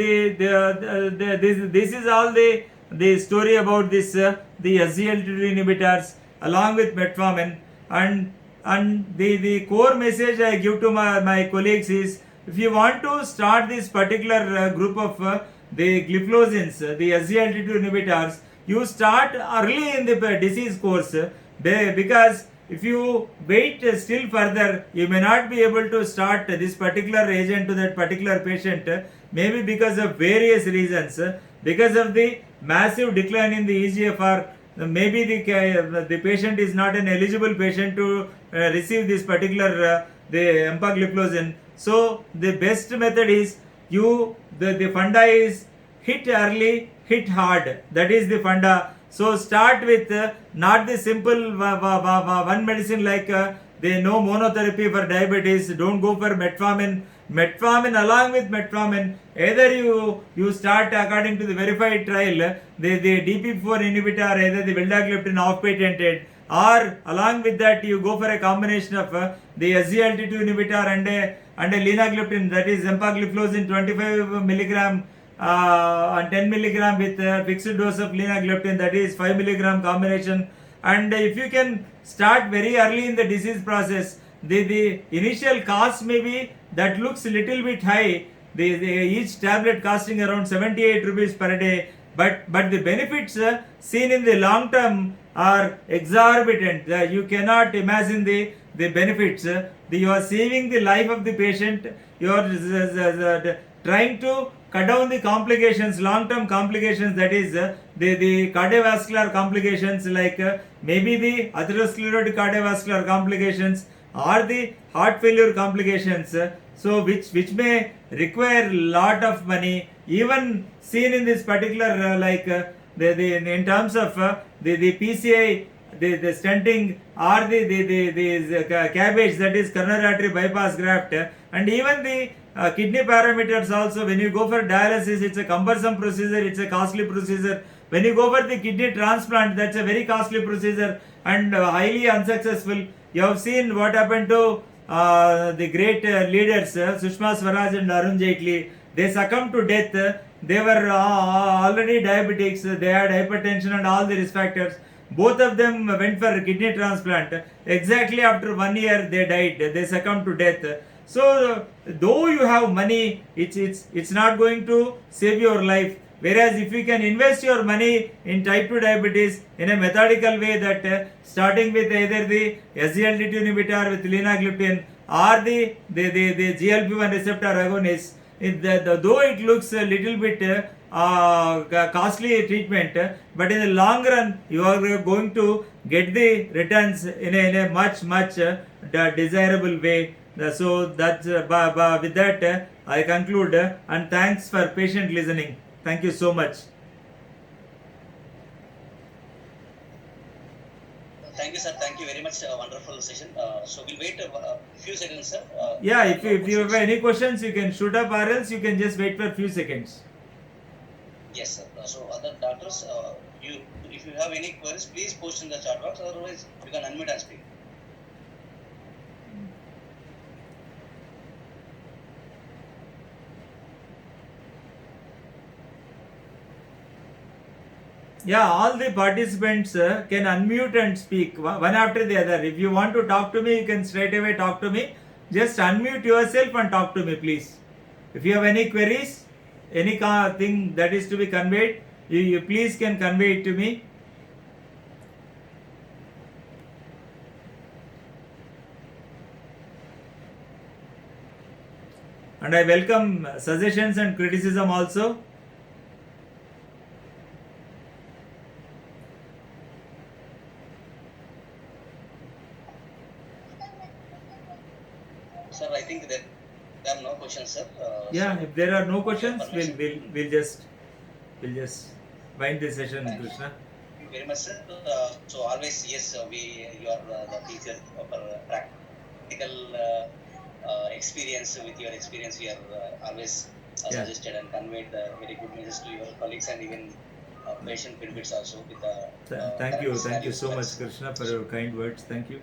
is all the story about this the SGLT2 inhibitors along with metformin. And the core message I give to my colleagues is, if you want to start this particular group of the gliflozins, the SGLT2 inhibitors, you start early in the disease course, because if you wait still further, you may not be able to start this particular agent to that particular patient, maybe because of various reasons, because of the massive decline in the EGFR. Maybe the patient is not an eligible patient to receive this particular the empagliflozin. So the best method is the funda is hit early, hit hard. That is the funda. So start with not the simple one medicine like the no monotherapy for diabetes. Don't go for metformin. Along with metformin, either you start according to the verified trial, the DP4 inhibitor, either the vildagliptin off patented, or along with that you go for a combination of the SGLT2 inhibitor and a linagliptin, that is empagliflozin 25 milligram and 10 milligram with fixed dose of linagliptin, that is 5 milligram combination. And if you can start very early in the disease process, the initial cost maybe that looks a little bit high, each tablet costing around 78 rupees per day, but the benefits seen in the long term are exorbitant. You cannot imagine the benefits. You are saving the life of the patient. You are trying to cut down the complications, long-term complications, that is the cardiovascular complications, like maybe the atherosclerotic cardiovascular complications or the heart failure complications, so which may require lot of money, even seen in this particular in terms of the PCI, the stenting, or the CABG, that is coronary artery bypass graft, and even the kidney parameters also. When you go for dialysis, it's a cumbersome procedure, it's a costly procedure. When you go for the kidney transplant, that's a very costly procedure and highly unsuccessful. You have seen what happened to the great leaders, Sushma Swaraj and Arun Jaitley. They succumbed to death. They were already diabetics, they had hypertension and all the risk factors. Both of them went for kidney transplant. Exactly after 1 year, they died. They succumbed to death. So, though you have money, it's not going to save your life. Whereas if you can invest your money in type 2 diabetes in a methodical way, that starting with either the SGLT2 inhibitor with linagliptin or the GLP-1 receptor agonist, though it looks a little bit costly treatment, but in the long run you are going to get the returns in a much desirable way. So that's with that I conclude, and thanks for patient listening. Thank you so much. Thank you, sir. Thank you very much. Wonderful session. So we'll wait a few seconds, sir. Yeah, if you have any questions, you can shoot up, or else you can just wait for a few seconds. Yes, sir. So other doctors, if you have any queries, please post in the chat box. Otherwise, you can unmute and speak. Yeah, all the participants can unmute and speak one after the other. If you want to talk to me, you can straight away talk to me. Just unmute yourself and talk to me, please. If you have any queries, any thing that is to be conveyed, you please can convey it to me. And I welcome suggestions and criticism also. Sir, I think that there are no questions, sir. Yeah, So if there are no with your questions, permission. we'll just wind this session, Thank you. Krishna. Thank you very much, sir. So always, yes, you are the teacher of our practical experience. With your experience, you are always Yeah. suggested and conveyed the very good message to your colleagues and even patient benefits also with the Thank you values so much, facts. Krishna, for your kind words. Thank you.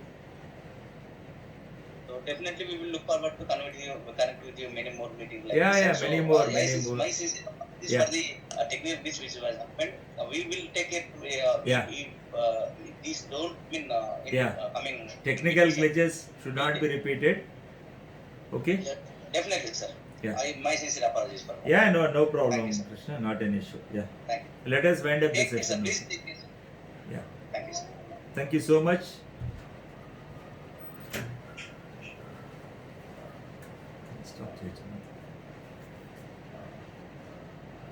So definitely we will look forward to connect with you many more meetings like Yeah, this. yeah, So many more, yes, many it's more. my sincere apologies Yeah. for the technical glitch which was happened. We will take it. Yeah. These don't mean Yeah. coming. Technical sir. glitches should not be repeated. Okay? Yeah, definitely, sir. Yeah. My sincere apologies for that. Yeah, no Thank problem, you, sir. Krishna. Not an issue. Yeah. Thank you. Let us wind up this Take it, sir. session. Please Okay? take it. Yeah. Thank you, sir. Thank you so much.